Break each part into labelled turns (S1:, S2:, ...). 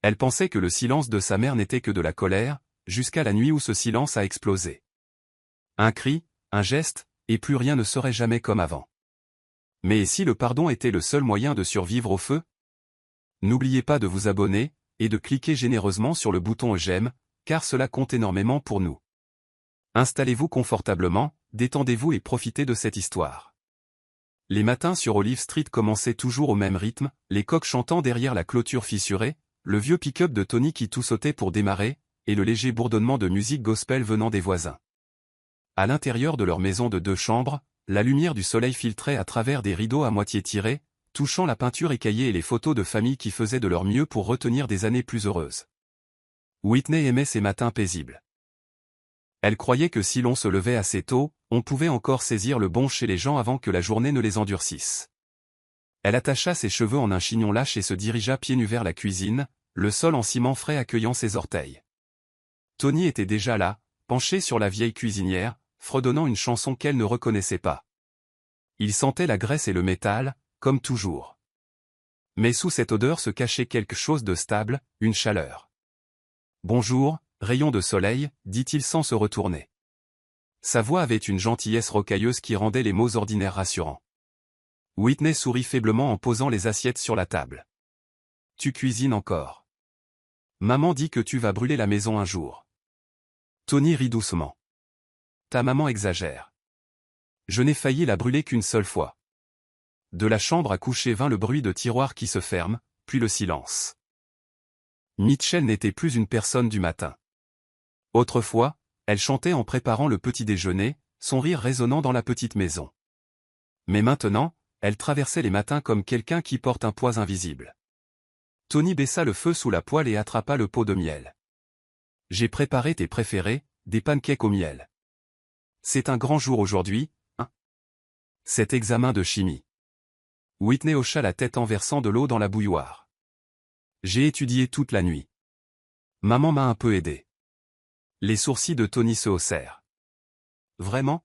S1: Elle pensait que le silence de sa mère n'était que de la colère, jusqu'à la nuit où ce silence a explosé. Un cri, un geste, et plus rien ne serait jamais comme avant. Mais si le pardon était le seul moyen de survivre au feu? N'oubliez pas de vous abonner, et de cliquer généreusement sur le bouton j'aime, car cela compte énormément pour nous. Installez-vous confortablement, détendez-vous et profitez de cette histoire. Les matins sur Olive Street commençaient toujours au même rythme, les coqs chantant derrière la clôture fissurée, le vieux pick-up de Tony qui tout sautait pour démarrer, et le léger bourdonnement de musique gospel venant des voisins. À l'intérieur de leur maison de 2 chambres, la lumière du soleil filtrait à travers des rideaux à moitié tirés, touchant la peinture écaillée et les photos de famille qui faisaient de leur mieux pour retenir des années plus heureuses. Whitney aimait ces matins paisibles. Elle croyait que si l'on se levait assez tôt, on pouvait encore saisir le bon chez les gens avant que la journée ne les endurcisse. Elle attacha ses cheveux en un chignon lâche et se dirigea pieds nus vers la cuisine, le sol en ciment frais accueillant ses orteils. Tony était déjà là, penché sur la vieille cuisinière, fredonnant une chanson qu'elle ne reconnaissait pas. Il sentait la graisse et le métal, comme toujours. Mais sous cette odeur se cachait quelque chose de stable, une chaleur. « Bonjour, rayon de soleil », dit-il sans se retourner. Sa voix avait une gentillesse rocailleuse qui rendait les mots ordinaires rassurants. Whitney sourit faiblement en posant les assiettes sur la table. « Tu cuisines encore. Maman dit que tu vas brûler la maison un jour. » Tony rit doucement. « Ta maman exagère. Je n'ai failli la brûler qu'une seule fois. » De la chambre à coucher vint le bruit de tiroirs qui se ferment, puis le silence. Mitchell n'était plus une personne du matin. Autrefois, elle chantait en préparant le petit déjeuner, son rire résonnant dans la petite maison. Mais maintenant, elle traversait les matins comme quelqu'un qui porte un poids invisible. Tony baissa le feu sous la poêle et attrapa le pot de miel. « J'ai préparé tes préférés, des pancakes au miel. C'est un grand jour aujourd'hui, hein? Cet examen de chimie. » Whitney hocha la tête en versant de l'eau dans la bouilloire. « J'ai étudié toute la nuit. Maman m'a un peu aidé. » Les sourcils de Tony se haussèrent. « Vraiment? » »«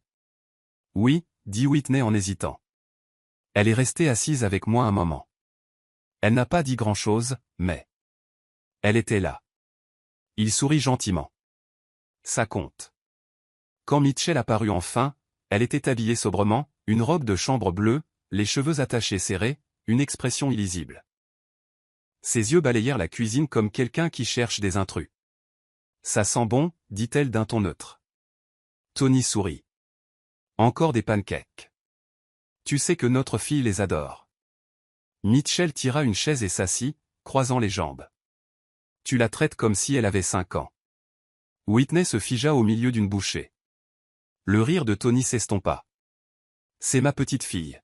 S1: Oui, » dit Whitney en hésitant. Elle est restée assise avec moi un moment. Elle n'a pas dit grand-chose, mais... elle était là. Il sourit gentiment. Ça compte. Quand Mitchell apparut enfin, elle était habillée sobrement, une robe de chambre bleue, les cheveux attachés serrés, une expression illisible. Ses yeux balayèrent la cuisine comme quelqu'un qui cherche des intrus. « Ça sent bon », dit-elle d'un ton neutre. Tony sourit. « Encore des pancakes. Tu sais que notre fille les adore. » Mitchell tira une chaise et s'assit, croisant les jambes. « Tu la traites comme si elle avait 5 ans. » Whitney se figea au milieu d'une bouchée. Le rire de Tony s'estompa. « C'est ma petite fille. »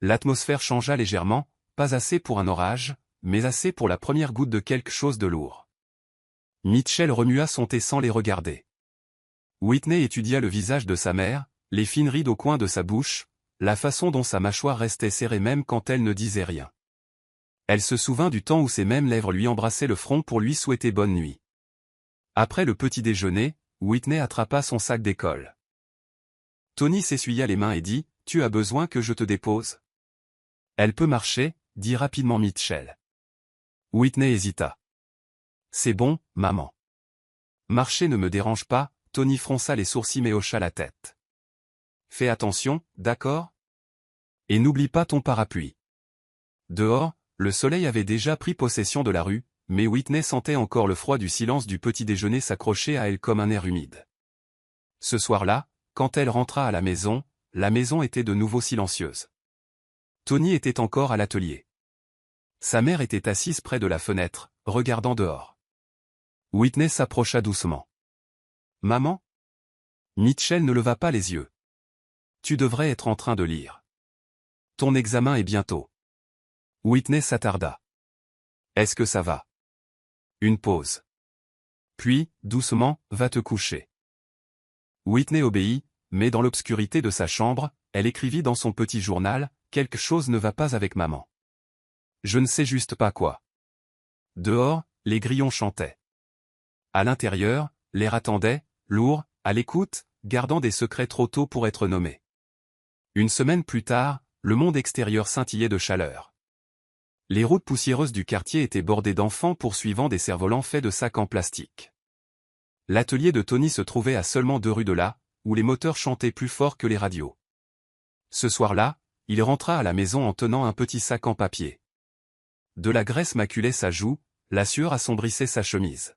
S1: L'atmosphère changea légèrement, pas assez pour un orage, mais assez pour la première goutte de quelque chose de lourd. Mitchell remua son thé sans les regarder. Whitney étudia le visage de sa mère, les fines rides au coin de sa bouche, la façon dont sa mâchoire restait serrée même quand elle ne disait rien. Elle se souvint du temps où ses mêmes lèvres lui embrassaient le front pour lui souhaiter bonne nuit. Après le petit déjeuner, Whitney attrapa son sac d'école. Tony s'essuya les mains et dit, « Tu as besoin que je te dépose ?» « Elle peut marcher, » dit rapidement Mitchell. Whitney hésita. « C'est bon, maman. » « Marcher ne me dérange pas », Tony fronça les sourcils mais hocha la tête. « Fais attention, d'accord ? Et n'oublie pas ton parapluie. » Dehors, le soleil avait déjà pris possession de la rue, mais Whitney sentait encore le froid du silence du petit déjeuner s'accrocher à elle comme un air humide. Ce soir-là, quand elle rentra à la maison était de nouveau silencieuse. Tony était encore à l'atelier. Sa mère était assise près de la fenêtre, regardant dehors. Whitney s'approcha doucement. « Maman ?» Mitchell ne leva pas les yeux. « Tu devrais être en train de lire. Ton examen est bientôt. » Whitney s'attarda. « Est-ce que ça va ? » Une pause. Puis, doucement, « Va te coucher. » Whitney obéit, mais dans l'obscurité de sa chambre, elle écrivit dans son petit journal, « Quelque chose ne va pas avec maman. Je ne sais juste pas quoi. » Dehors, les grillons chantaient. À l'intérieur, l'air attendait, lourd, à l'écoute, gardant des secrets trop tôt pour être nommés. Une semaine plus tard, le monde extérieur scintillait de chaleur. Les routes poussiéreuses du quartier étaient bordées d'enfants poursuivant des cerfs-volants faits de sacs en plastique. L'atelier de Tony se trouvait à seulement 2 rues de là, où les moteurs chantaient plus fort que les radios. Ce soir-là, il rentra à la maison en tenant un petit sac en papier. De la graisse maculait sa joue, la sueur assombrissait sa chemise.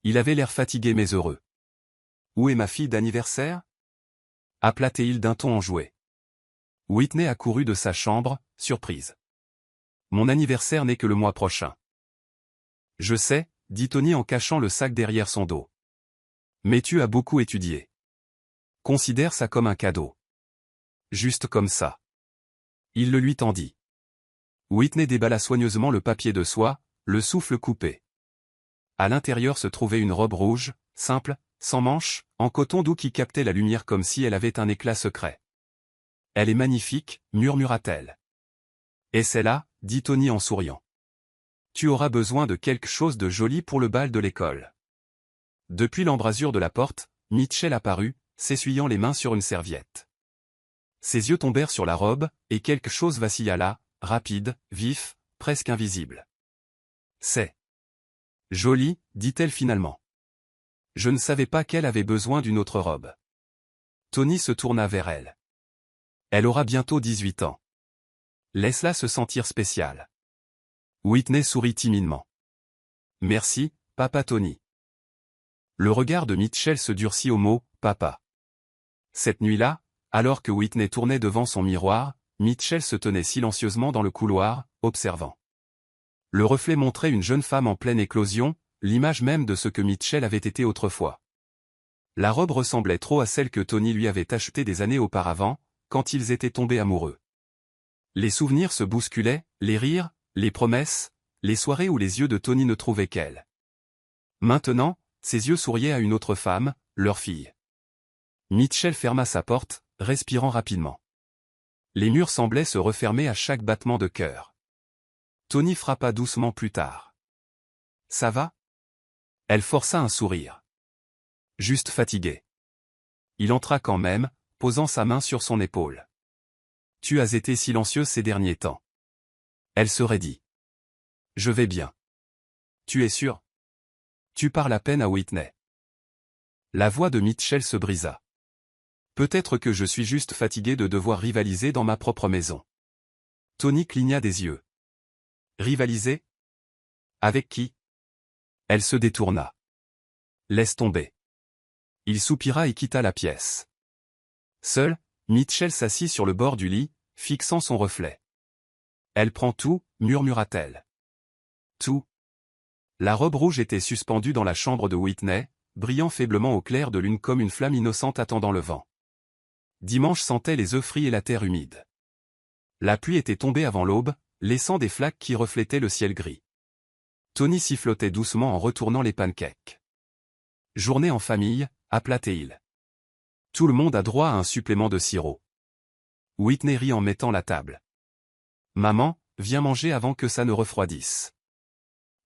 S1: Il avait l'air fatigué mais heureux. « Où est ma fille d'anniversaire » appela-t-il d'un ton enjoué. Whitney accourut de sa chambre, surprise. « Mon anniversaire n'est que le mois prochain. »« Je sais, » dit Tony en cachant le sac derrière son dos. « Mais tu as beaucoup étudié. Considère ça comme un cadeau. Juste comme ça. » Il le lui tendit. Whitney déballa soigneusement le papier de soie, le souffle coupé. À l'intérieur se trouvait une robe rouge, simple, sans manches, en coton doux qui captait la lumière comme si elle avait un éclat secret. « Elle est magnifique, murmura-t-elle. « Et c'est là, dit Tony en souriant. Tu auras besoin de quelque chose de joli pour le bal de l'école. » Depuis l'embrasure de la porte, Mitchell apparut, s'essuyant les mains sur une serviette. Ses yeux tombèrent sur la robe, et quelque chose vacilla là, rapide, vif, presque invisible. « C'est joli, dit-elle finalement. Je ne savais pas qu'elle avait besoin d'une autre robe. » Tony se tourna vers elle. Elle aura bientôt 18 ans. Laisse-la se sentir spéciale. Whitney sourit timidement. Merci, papa Tony. Le regard de Mitchell se durcit au mot « papa ». Cette nuit-là, alors que Whitney tournait devant son miroir, Mitchell se tenait silencieusement dans le couloir, observant. Le reflet montrait une jeune femme en pleine éclosion, l'image même de ce que Mitchell avait été autrefois. La robe ressemblait trop à celle que Tony lui avait achetée des années auparavant, quand ils étaient tombés amoureux. Les souvenirs se bousculaient, les rires, les promesses, les soirées où les yeux de Tony ne trouvaient qu'elle. Maintenant, ses yeux souriaient à une autre femme, leur fille. Mitchell ferma sa porte, respirant rapidement. Les murs semblaient se refermer à chaque battement de cœur. Tony frappa doucement plus tard. « Ça va ?» Elle força un sourire. « Juste fatigué. » Il entra quand même, posant sa main sur son épaule. « Tu as été silencieuse ces derniers temps. » Elle se raidit. « Je vais bien. »« Tu es sûr ? » Tu parles à peine à Whitney. La voix de Mitchell se brisa. « Peut-être que je suis juste fatigué de devoir rivaliser dans ma propre maison. » Tony cligna des yeux. « Rivaliser ? Avec qui ?» Elle se détourna. « Laisse tomber. » Il soupira et quitta la pièce. Seul, Mitchell s'assit sur le bord du lit, fixant son reflet. « Elle prend tout, » murmura-t-elle. « Tout. » La robe rouge était suspendue dans la chambre de Whitney, brillant faiblement au clair de lune comme une flamme innocente attendant le vent. Dimanche sentait les œufs frits et la terre humide. La pluie était tombée avant l'aube, laissant des flaques qui reflétaient le ciel gris. Tony sifflotait doucement en retournant les pancakes. « Journée en famille », appela-t-il. « Tout le monde a droit à un supplément de sirop. » Whitney rit en mettant la table. « Maman, viens manger avant que ça ne refroidisse. »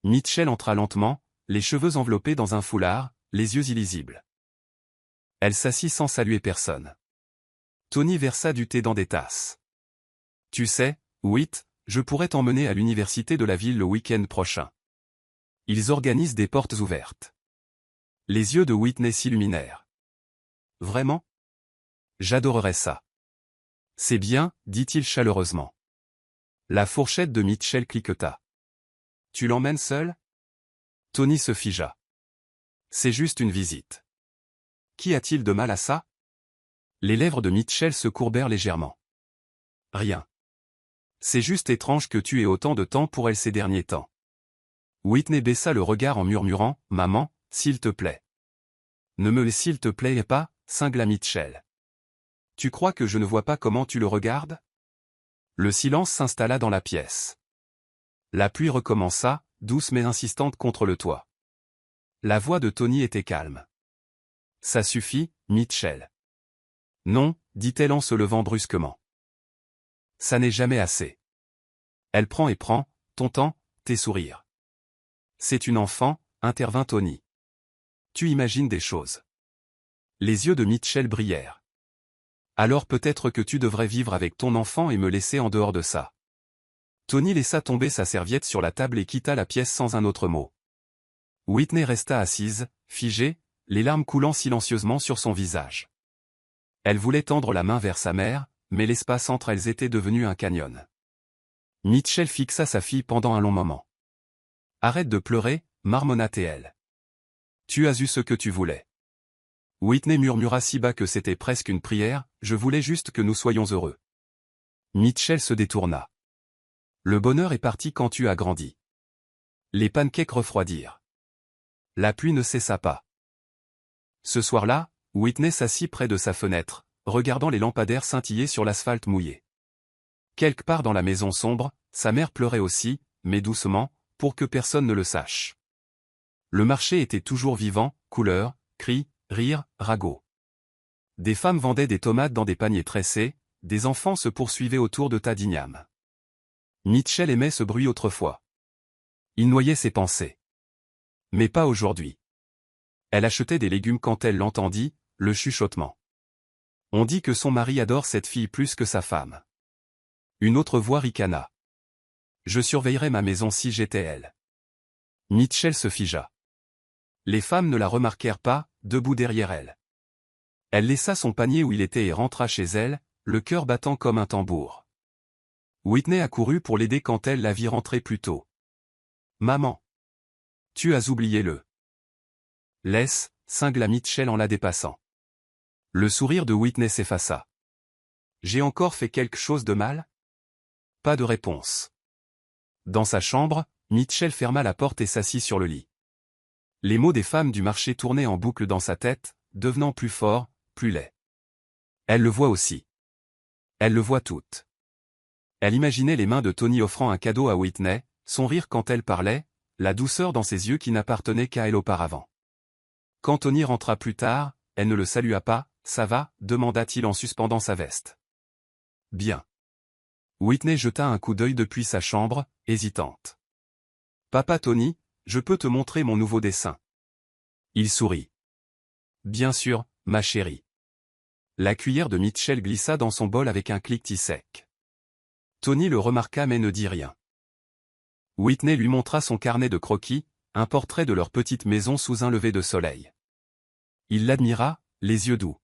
S1: Mitchell entra lentement, les cheveux enveloppés dans un foulard, les yeux illisibles. Elle s'assit sans saluer personne. Tony versa du thé dans des tasses. « Tu sais, Whit, je pourrais t'emmener à l'université de la ville le week-end prochain. Ils organisent des portes ouvertes. » Les yeux de Whitney s'illuminèrent. « Vraiment ? J'adorerais ça. »« C'est bien, » dit-il chaleureusement. La fourchette de Mitchell cliqueta. « Tu l'emmènes seul ?» Tony se figea. « C'est juste une visite. »« Qu'y a-t-il de mal à ça ?» Les lèvres de Mitchell se courbèrent légèrement. « Rien. C'est juste étrange que tu aies autant de temps pour elle ces derniers temps. » Whitney baissa le regard en murmurant « Maman, s'il te plaît. »« Ne me s'il te plaît pas, » cingla Mitchell. « Tu crois que je ne vois pas comment tu le regardes ?» Le silence s'installa dans la pièce. La pluie recommença, douce mais insistante contre le toit. La voix de Tony était calme. « Ça suffit, Mitchell. »« Non, » dit-elle en se levant brusquement. « Ça n'est jamais assez. » Elle prend et prend, ton temps, tes sourires. « C'est une enfant, » intervint Tony. « Tu imagines des choses. » Les yeux de Mitchell brillèrent. « Alors peut-être que tu devrais vivre avec ton enfant et me laisser en dehors de ça. » Tony laissa tomber sa serviette sur la table et quitta la pièce sans un autre mot. Whitney resta assise, figée, les larmes coulant silencieusement sur son visage. Elle voulait tendre la main vers sa mère, mais l'espace entre elles était devenu un canyon. Mitchell fixa sa fille pendant un long moment. « Arrête de pleurer, marmonna-t-elle. Tu as eu ce que tu voulais. » Whitney murmura si bas que c'était presque une prière, « Je voulais juste que nous soyons heureux. » Mitchell se détourna. « Le bonheur est parti quand tu as grandi. » Les pancakes refroidirent. La pluie ne cessa pas. Ce soir-là, Whitney s'assit près de sa fenêtre, regardant les lampadaires scintiller sur l'asphalte mouillé. Quelque part dans la maison sombre, sa mère pleurait aussi, mais doucement, pour que personne ne le sache. Le marché était toujours vivant, couleurs, cris, rires, ragots. Des femmes vendaient des tomates dans des paniers tressés, des enfants se poursuivaient autour de tas d'ignames. Mitchell aimait ce bruit autrefois. Il noyait ses pensées. Mais pas aujourd'hui. Elle achetait des légumes quand elle l'entendit, le chuchotement. On dit que son mari adore cette fille plus que sa femme. Une autre voix ricana. Je surveillerais ma maison si j'étais elle. Mitchell se figea. Les femmes ne la remarquèrent pas, debout derrière elle. Elle laissa son panier où il était et rentra chez elle, le cœur battant comme un tambour. Whitney accourut pour l'aider quand elle la vit rentrer plus tôt. Maman. Tu as oublié le. Laisse, cingla Mitchell en la dépassant. Le sourire de Whitney s'effaça. J'ai encore fait quelque chose de mal? Pas de réponse. Dans sa chambre, Mitchell ferma la porte et s'assit sur le lit. Les mots des femmes du marché tournaient en boucle dans sa tête, devenant plus forts, plus laids. Elle le voit aussi. Elle le voit toute. Elle imaginait les mains de Tony offrant un cadeau à Whitney, son rire quand elle parlait, la douceur dans ses yeux qui n'appartenaient qu'à elle auparavant. Quand Tony rentra plus tard, elle ne le salua pas. « Ça va ?» demanda-t-il en suspendant sa veste. « Bien. » Whitney jeta un coup d'œil depuis sa chambre, hésitante. « Papa Tony, je peux te montrer mon nouveau dessin. » Il sourit. « Bien sûr, ma chérie. » La cuillère de Mitchell glissa dans son bol avec un cliquetis sec. Tony le remarqua mais ne dit rien. Whitney lui montra son carnet de croquis, un portrait de leur petite maison sous un lever de soleil. Il l'admira, les yeux doux.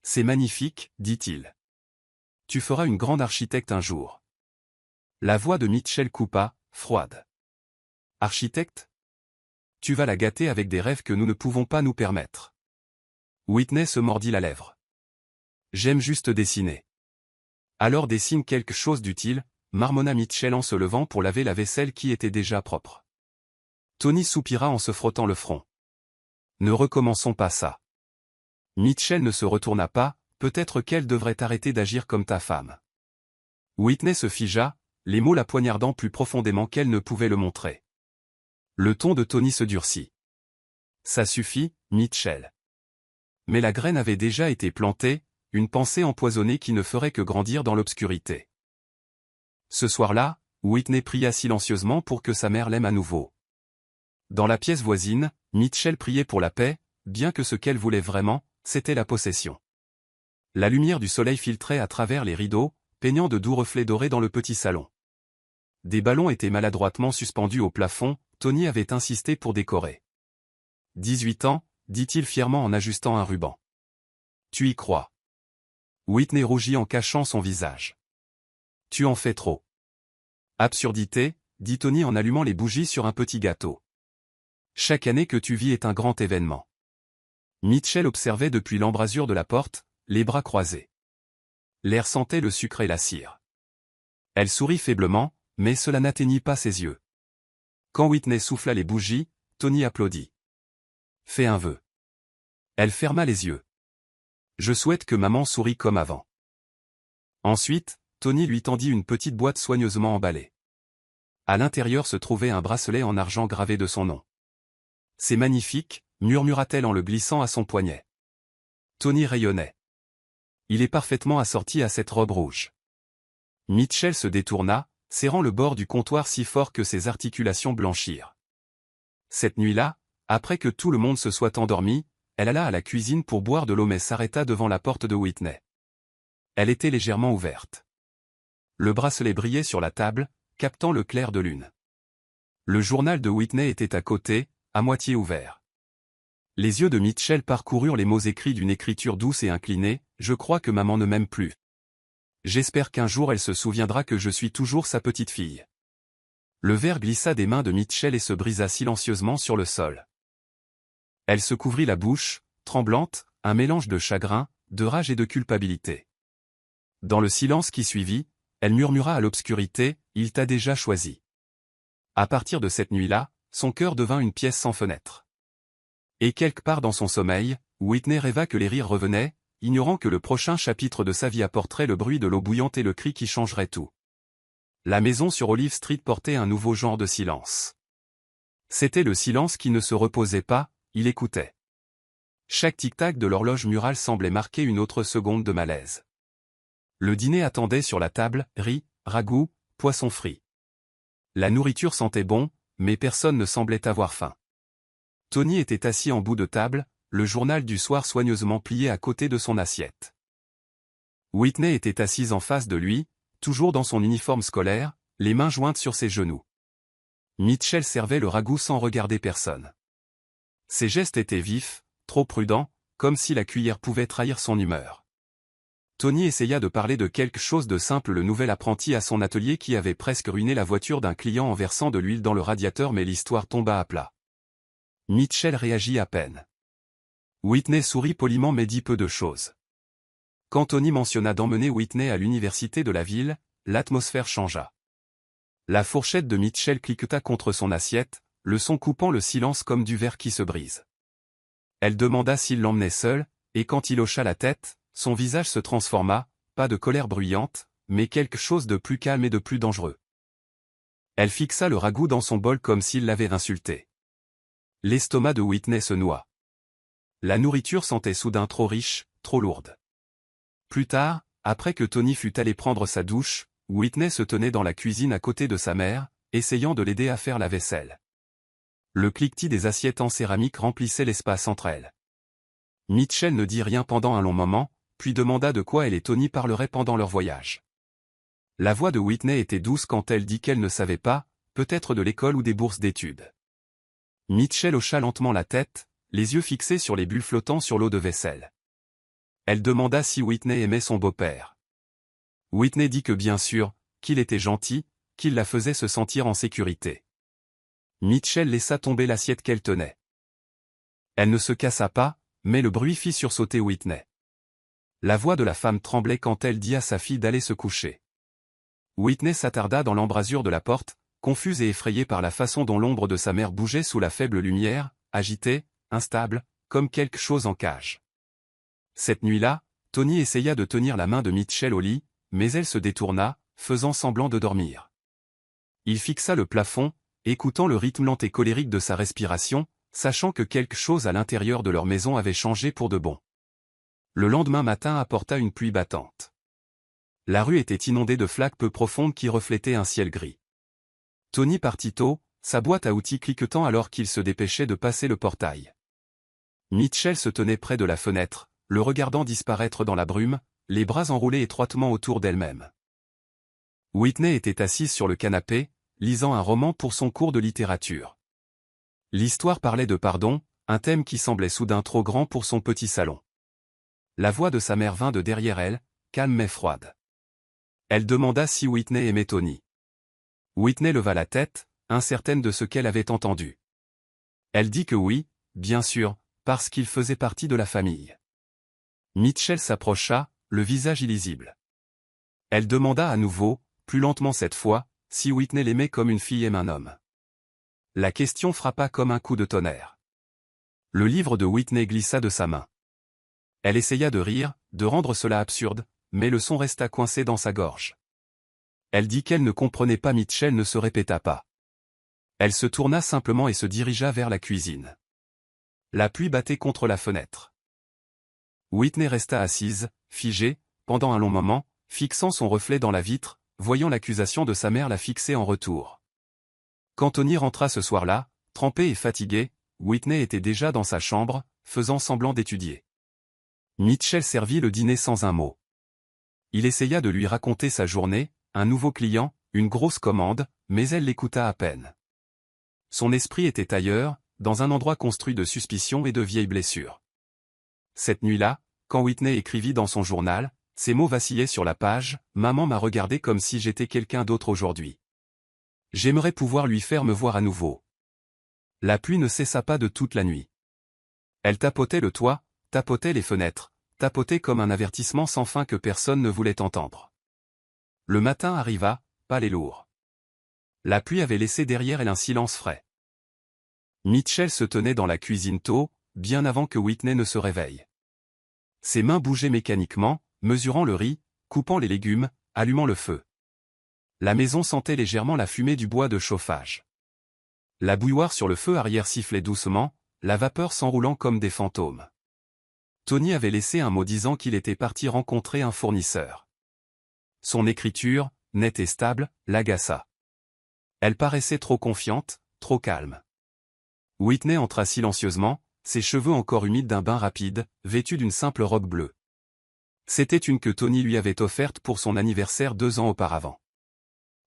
S1: « C'est magnifique, dit-il. Tu feras une grande architecte un jour. » La voix de Mitchell coupa, froide. « Architecte? Tu vas la gâter avec des rêves que nous ne pouvons pas nous permettre. » Whitney se mordit la lèvre. « J'aime juste dessiner. » Alors dessine quelque chose d'utile, marmonna Mitchell en se levant pour laver la vaisselle qui était déjà propre. Tony soupira en se frottant le front. « Ne recommençons pas ça. » Mitchell ne se retourna pas, peut-être qu'elle devrait arrêter d'agir comme ta femme. Whitney se figea, les mots la poignardant plus profondément qu'elle ne pouvait le montrer. Le ton de Tony se durcit. Ça suffit, Mitchell. Mais la graine avait déjà été plantée, une pensée empoisonnée qui ne ferait que grandir dans l'obscurité. Ce soir-là, Whitney pria silencieusement pour que sa mère l'aime à nouveau. Dans la pièce voisine, Mitchell priait pour la paix, bien que ce qu'elle voulait vraiment, c'était la possession. La lumière du soleil filtrait à travers les rideaux, peignant de doux reflets dorés dans le petit salon. Des ballons étaient maladroitement suspendus au plafond, Tony avait insisté pour décorer. 18 ans, dit-il fièrement en ajustant un ruban. Tu y crois? Whitney rougit en cachant son visage. Tu en fais trop. Absurdité, dit Tony en allumant les bougies sur un petit gâteau. Chaque année que tu vis est un grand événement. Mitchell observait depuis l'embrasure de la porte, les bras croisés. L'air sentait le sucre et la cire. Elle sourit faiblement, mais cela n'atteignit pas ses yeux. Quand Whitney souffla les bougies, Tony applaudit. Fais un vœu. Elle ferma les yeux. Je souhaite que maman sourie comme avant. Ensuite, Tony lui tendit une petite boîte soigneusement emballée. À l'intérieur se trouvait un bracelet en argent gravé de son nom. C'est magnifique, murmura-t-elle en le glissant à son poignet. Tony rayonnait. Il est parfaitement assorti à cette robe rouge. Mitchell se détourna, serrant le bord du comptoir si fort que ses articulations blanchirent. Cette nuit-là, après que tout le monde se soit endormi, elle alla à la cuisine pour boire de l'eau mais s'arrêta devant la porte de Whitney. Elle était légèrement ouverte. Le bracelet brillait sur la table, captant le clair de lune. Le journal de Whitney était à côté, à moitié ouvert. Les yeux de Mitchell parcoururent les mots écrits d'une écriture douce et inclinée, « Je crois que maman ne m'aime plus. J'espère qu'un jour elle se souviendra que je suis toujours sa petite fille. » Le verre glissa des mains de Mitchell et se brisa silencieusement sur le sol. Elle se couvrit la bouche, tremblante, un mélange de chagrin, de rage et de culpabilité. Dans le silence qui suivit, elle murmura à l'obscurité, « Il t'a déjà choisi. » À partir de cette nuit-là, son cœur devint une pièce sans fenêtre. Et quelque part dans son sommeil, Whitney rêva que les rires revenaient, ignorant que le prochain chapitre de sa vie apporterait le bruit de l'eau bouillante et le cri qui changerait tout. La maison sur Olive Street portait un nouveau genre de silence. C'était le silence qui ne se reposait pas, il écoutait. Chaque tic-tac de l'horloge murale semblait marquer une autre seconde de malaise. Le dîner attendait sur la table, riz, ragoût, poisson frit. La nourriture sentait bon, mais personne ne semblait avoir faim. Tony était assis en bout de table, le journal du soir soigneusement plié à côté de son assiette. Whitney était assise en face de lui, toujours dans son uniforme scolaire, les mains jointes sur ses genoux. Mitchell servait le ragoût sans regarder personne. Ses gestes étaient vifs, trop prudents, comme si la cuillère pouvait trahir son humeur. Tony essaya de parler de quelque chose de simple, le nouvel apprenti à son atelier qui avait presque ruiné la voiture d'un client en versant de l'huile dans le radiateur, mais l'histoire tomba à plat. Mitchell réagit à peine. Whitney sourit poliment mais dit peu de choses. Quand Tony mentionna d'emmener Whitney à l'université de la ville, l'atmosphère changea. La fourchette de Mitchell cliqueta contre son assiette, le son coupant le silence comme du verre qui se brise. Elle demanda s'il l'emmenait seul, et quand il hocha la tête, son visage se transforma, pas de colère bruyante, mais quelque chose de plus calme et de plus dangereux. Elle fixa le ragoût dans son bol comme s'il l'avait insulté. L'estomac de Whitney se noua. La nourriture sentait soudain trop riche, trop lourde. Plus tard, après que Tony fut allé prendre sa douche, Whitney se tenait dans la cuisine à côté de sa mère, essayant de l'aider à faire la vaisselle. Le cliquetis des assiettes en céramique remplissait l'espace entre elles. Mitchell ne dit rien pendant un long moment, puis demanda de quoi elle et Tony parleraient pendant leur voyage. La voix de Whitney était douce quand elle dit qu'elle ne savait pas, peut-être de l'école ou des bourses d'études. Mitchell hocha lentement la tête, les yeux fixés sur les bulles flottant sur l'eau de vaisselle. Elle demanda si Whitney aimait son beau-père. Whitney dit que bien sûr, qu'il était gentil, qu'il la faisait se sentir en sécurité. Mitchell laissa tomber l'assiette qu'elle tenait. Elle ne se cassa pas, mais le bruit fit sursauter Whitney. La voix de la femme tremblait quand elle dit à sa fille d'aller se coucher. Whitney s'attarda dans l'embrasure de la porte, confuse et effrayée par la façon dont l'ombre de sa mère bougeait sous la faible lumière, agitée, instable, comme quelque chose en cage. Cette nuit-là, Tony essaya de tenir la main de Mitchell au lit, mais elle se détourna, faisant semblant de dormir. Il fixa le plafond, écoutant le rythme lent et colérique de sa respiration, sachant que quelque chose à l'intérieur de leur maison avait changé pour de bon. Le lendemain matin apporta une pluie battante. La rue était inondée de flaques peu profondes qui reflétaient un ciel gris. Tony partit tôt, sa boîte à outils cliquetant alors qu'il se dépêchait de passer le portail. Mitchell se tenait près de la fenêtre, le regardant disparaître dans la brume, les bras enroulés étroitement autour d'elle-même. Whitney était assise sur le canapé, lisant un roman pour son cours de littérature. L'histoire parlait de pardon, un thème qui semblait soudain trop grand pour son petit salon. La voix de sa mère vint de derrière elle, calme mais froide. Elle demanda si Whitney aimait Tony. Whitney leva la tête, incertaine de ce qu'elle avait entendu. Elle dit que oui, bien sûr, parce qu'il faisait partie de la famille. Mitchell s'approcha, le visage illisible. Elle demanda à nouveau, plus lentement cette fois, si Whitney l'aimait comme une fille aime un homme. La question frappa comme un coup de tonnerre. Le livre de Whitney glissa de sa main. Elle essaya de rire, de rendre cela absurde, mais le son resta coincé dans sa gorge. Elle dit qu'elle ne comprenait pas. Mitchell ne se répéta pas. Elle se tourna simplement et se dirigea vers la cuisine. La pluie battait contre la fenêtre. Whitney resta assise, figée, pendant un long moment, fixant son reflet dans la vitre, voyant l'accusation de sa mère la fixer en retour. Quand Tony rentra ce soir-là, trempé et fatigué, Whitney était déjà dans sa chambre, faisant semblant d'étudier. Mitchell servit le dîner sans un mot. Il essaya de lui raconter sa journée, un nouveau client, une grosse commande, mais elle l'écouta à peine. Son esprit était ailleurs, dans un endroit construit de suspicions et de vieilles blessures. Cette nuit-là, quand Whitney écrivit dans son journal, ces mots vacillaient sur la page, « Maman m'a regardé comme si j'étais quelqu'un d'autre aujourd'hui. J'aimerais pouvoir lui faire me voir à nouveau. » La pluie ne cessa pas de toute la nuit. Elle tapotait le toit, tapotait les fenêtres, tapotait comme un avertissement sans fin que personne ne voulait entendre. Le matin arriva, pâle et lourd. La pluie avait laissé derrière elle un silence frais. Mitchell se tenait dans la cuisine tôt, bien avant que Whitney ne se réveille. Ses mains bougeaient mécaniquement, mesurant le riz, coupant les légumes, allumant le feu. La maison sentait légèrement la fumée du bois de chauffage. La bouilloire sur le feu arrière sifflait doucement, la vapeur s'enroulant comme des fantômes. Tony avait laissé un mot disant qu'il était parti rencontrer un fournisseur. Son écriture, nette et stable, l'agaça. Elle paraissait trop confiante, trop calme. Whitney entra silencieusement, ses cheveux encore humides d'un bain rapide, vêtue d'une simple robe bleue. C'était une que Tony lui avait offerte pour son anniversaire 2 ans auparavant.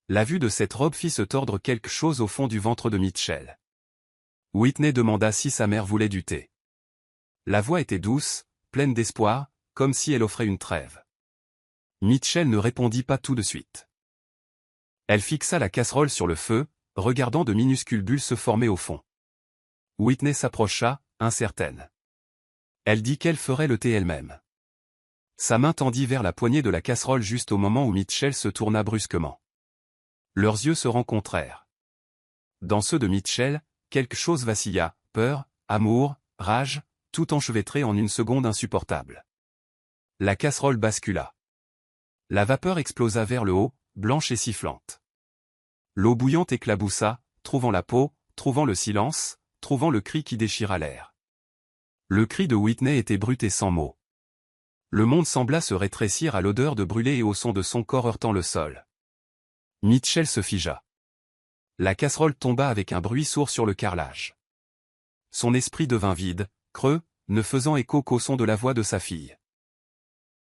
S1: La vue de cette robe fit se tordre quelque chose au fond du ventre de Mitchell. Whitney demanda si sa mère voulait du thé. La voix était douce, pleine d'espoir, comme si elle offrait une trêve. Mitchell ne répondit pas tout de suite. Elle fixa la casserole sur le feu, regardant de minuscules bulles se former au fond. Whitney s'approcha, incertaine. Elle dit qu'elle ferait le thé elle-même. Sa main tendit vers la poignée de la casserole juste au moment où Mitchell se tourna brusquement. Leurs yeux se rencontrèrent. Dans ceux de Mitchell, quelque chose vacilla, peur, amour, rage, tout enchevêtré en une seconde insupportable. La casserole bascula. La vapeur explosa vers le haut, blanche et sifflante. L'eau bouillante éclaboussa, trouvant la peau, trouvant le silence, trouvant le cri qui déchira l'air. Le cri de Whitney était brut et sans mots. Le monde sembla se rétrécir à l'odeur de brûlé et au son de son corps heurtant le sol. Mitchell se figea. La casserole tomba avec un bruit sourd sur le carrelage. Son esprit devint vide, creux, ne faisant écho qu'au son de la voix de sa fille.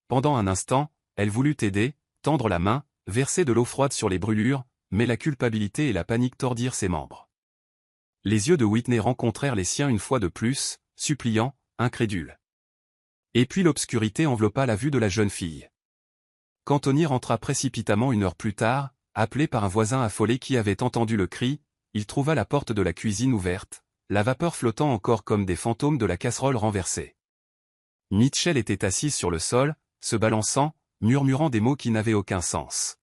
S1: Pendant un instant, elle voulut aider, tendre la main, verser de l'eau froide sur les brûlures, mais la culpabilité et la panique tordirent ses membres. Les yeux de Whitney rencontrèrent les siens une fois de plus, suppliants, incrédules. Et puis l'obscurité enveloppa la vue de la jeune fille. Quand Tony rentra précipitamment 1 heure plus tard, appelé par un voisin affolé qui avait entendu le cri, il trouva la porte de la cuisine ouverte, la vapeur flottant encore comme des fantômes de la casserole renversée. Mitchell était assise sur le sol, se balançant, murmurant des mots qui n'avaient aucun sens.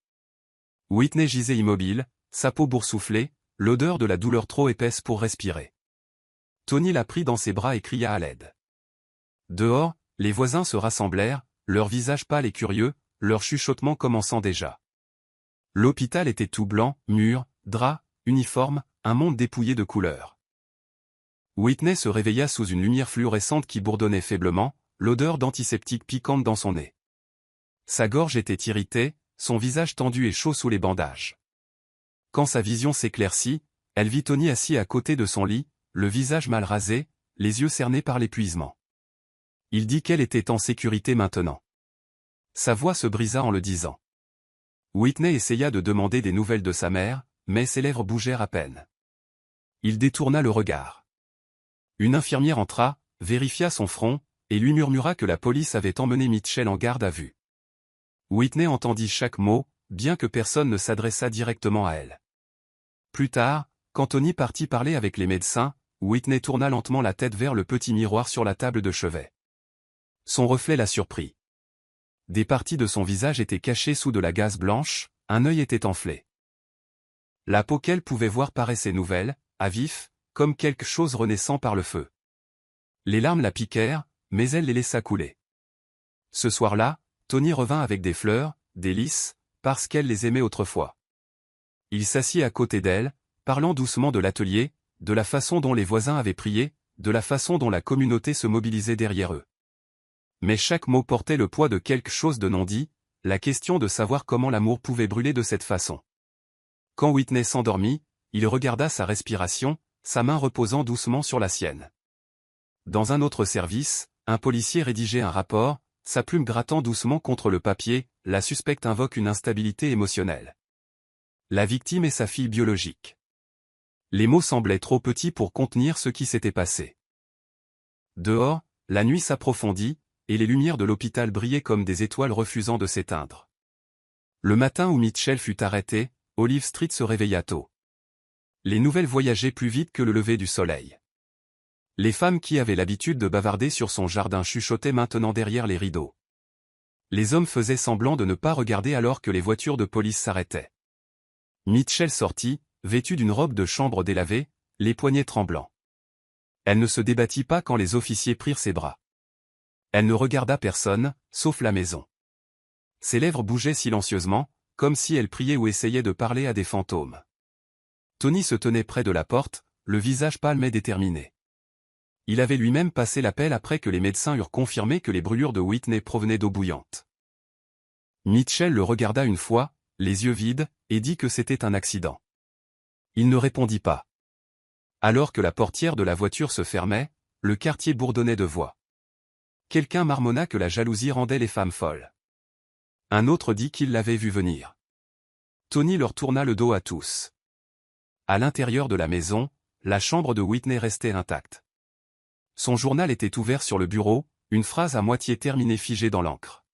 S1: Whitney gisait immobile, sa peau boursouflée, l'odeur de la douleur trop épaisse pour respirer. Tony la prit dans ses bras et cria à l'aide. Dehors, les voisins se rassemblèrent, leurs visages pâles et curieux, leur chuchotement commençant déjà. L'hôpital était tout blanc, murs, draps, uniformes, un monde dépouillé de couleurs. Whitney se réveilla sous une lumière fluorescente qui bourdonnait faiblement, l'odeur d'antiseptique piquante dans son nez. Sa gorge était irritée, son visage tendu et chaud sous les bandages. Quand sa vision s'éclaircit, elle vit Tony assis à côté de son lit, le visage mal rasé, les yeux cernés par l'épuisement. Il dit qu'elle était en sécurité maintenant. Sa voix se brisa en le disant. Whitney essaya de demander des nouvelles de sa mère, mais ses lèvres bougèrent à peine. Il détourna le regard. Une infirmière entra, vérifia son front, et lui murmura que la police avait emmené Mitchell en garde à vue. Whitney entendit chaque mot, bien que personne ne s'adressât directement à elle. Plus tard, quand Tony partit parler avec les médecins, Whitney tourna lentement la tête vers le petit miroir sur la table de chevet. Son reflet la surprit. Des parties de son visage étaient cachées sous de la gaze blanche, un œil était enflé. La peau qu'elle pouvait voir paraissait nouvelle, à vif, comme quelque chose renaissant par le feu. Les larmes la piquèrent, mais elle les laissa couler. Ce soir-là, Tony revint avec des fleurs, des lys, parce qu'elle les aimait autrefois. Il s'assit à côté d'elle, parlant doucement de l'atelier, de la façon dont les voisins avaient prié, de la façon dont la communauté se mobilisait derrière eux. Mais chaque mot portait le poids de quelque chose de non dit, la question de savoir comment l'amour pouvait brûler de cette façon. Quand Whitney s'endormit, il regarda sa respiration, sa main reposant doucement sur la sienne. Dans un autre service, un policier rédigeait un rapport, sa plume grattant doucement contre le papier, la suspecte invoque une instabilité émotionnelle. la victime et sa fille biologique. Les mots semblaient trop petits pour contenir ce qui s'était passé. Dehors, la nuit s'approfondit, et les lumières de l'hôpital brillaient comme des étoiles refusant de s'éteindre. Le matin où Mitchell fut arrêté, Olive Street se réveilla tôt. Les nouvelles voyageaient plus vite que le lever du soleil. Les femmes qui avaient l'habitude de bavarder sur son jardin chuchotaient maintenant derrière les rideaux. Les hommes faisaient semblant de ne pas regarder alors que les voitures de police s'arrêtaient. Mitchell sortit, vêtue d'une robe de chambre délavée, les poignets tremblants. Elle ne se débattit pas quand les officiers prirent ses bras. Elle ne regarda personne, sauf la maison. Ses lèvres bougeaient silencieusement, comme si elle priait ou essayait de parler à des fantômes. Tony se tenait près de la porte, le visage pâle mais déterminé. Il avait lui-même passé l'appel après que les médecins eurent confirmé que les brûlures de Whitney provenaient d'eau bouillante. Mitchell le regarda une fois, les yeux vides, et dit que c'était un accident. Il ne répondit pas. Alors que la portière de la voiture se fermait, le quartier bourdonnait de voix. Quelqu'un marmonna que la jalousie rendait les femmes folles. Un autre dit qu'il l'avait vu venir. Tony leur tourna le dos à tous. À l'intérieur de la maison, la chambre de Whitney restait intacte. Son journal était ouvert sur le bureau, une phrase à moitié terminée figée dans l'encre.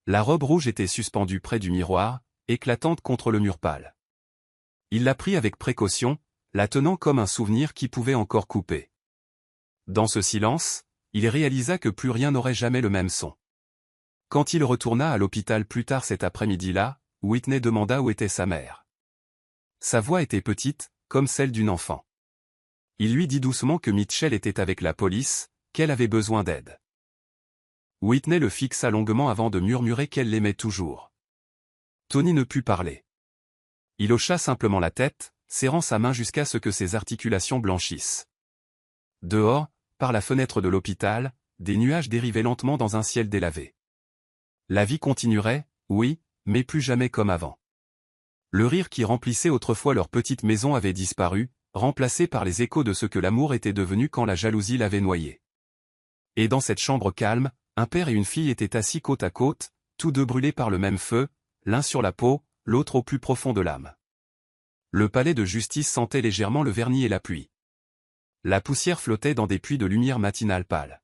S1: La robe rouge était suspendue près du miroir, éclatante contre le mur pâle. Il la prit avec précaution, la tenant comme un souvenir qui pouvait encore couper. Dans ce silence, il réalisa que plus rien n'aurait jamais le même son. Quand il retourna à l'hôpital plus tard cet après-midi-là, Whitney demanda où était sa mère. Sa voix était petite, comme celle d'une enfant. Il lui dit doucement que Mitchell était avec la police, qu'elle avait besoin d'aide. Whitney le fixa longuement avant de murmurer qu'elle l'aimait toujours. Tony ne put parler. Il hocha simplement la tête, serrant sa main jusqu'à ce que ses articulations blanchissent. Dehors, par la fenêtre de l'hôpital, des nuages dérivaient lentement dans un ciel délavé. La vie continuerait, oui, mais plus jamais comme avant. Le rire qui remplissait autrefois leur petite maison avait disparu, remplacé par les échos de ce que l'amour était devenu quand la jalousie l'avait noyé. Et dans cette chambre calme, un père et une fille étaient assis côte à côte, tous deux brûlés par le même feu, l'un sur la peau, l'autre au plus profond de l'âme. Le palais de justice sentait légèrement le vernis et la pluie. La poussière flottait dans des puits de lumière matinale pâle.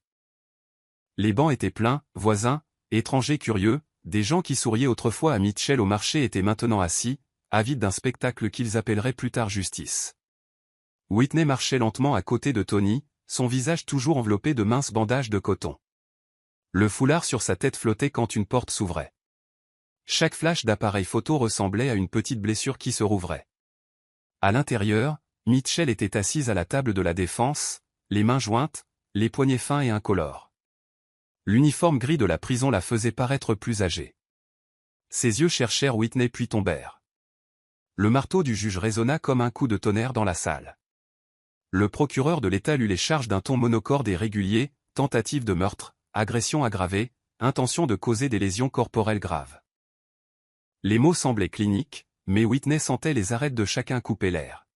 S1: Les bancs étaient pleins, voisins, étrangers curieux, des gens qui souriaient autrefois à Mitchell au marché étaient maintenant assis, avides d'un spectacle qu'ils appelleraient plus tard justice. Whitney marchait lentement à côté de Tony, son visage toujours enveloppé de minces bandages de coton. Le foulard sur sa tête flottait quand une porte s'ouvrait. Chaque flash d'appareil photo ressemblait à une petite blessure qui se rouvrait. À l'intérieur, Mitchell était assise à la table de la défense, les mains jointes, les poignets fins et incolores. L'uniforme gris de la prison la faisait paraître plus âgée. Ses yeux cherchèrent Whitney puis tombèrent. Le marteau du juge résonna comme un coup de tonnerre dans la salle. Le procureur de l'État lut les charges d'un ton monocorde et régulier, tentative de meurtre, agression aggravée, intention de causer des lésions corporelles graves. Les mots semblaient cliniques, mais Whitney sentait les arêtes de chacun couper l'air.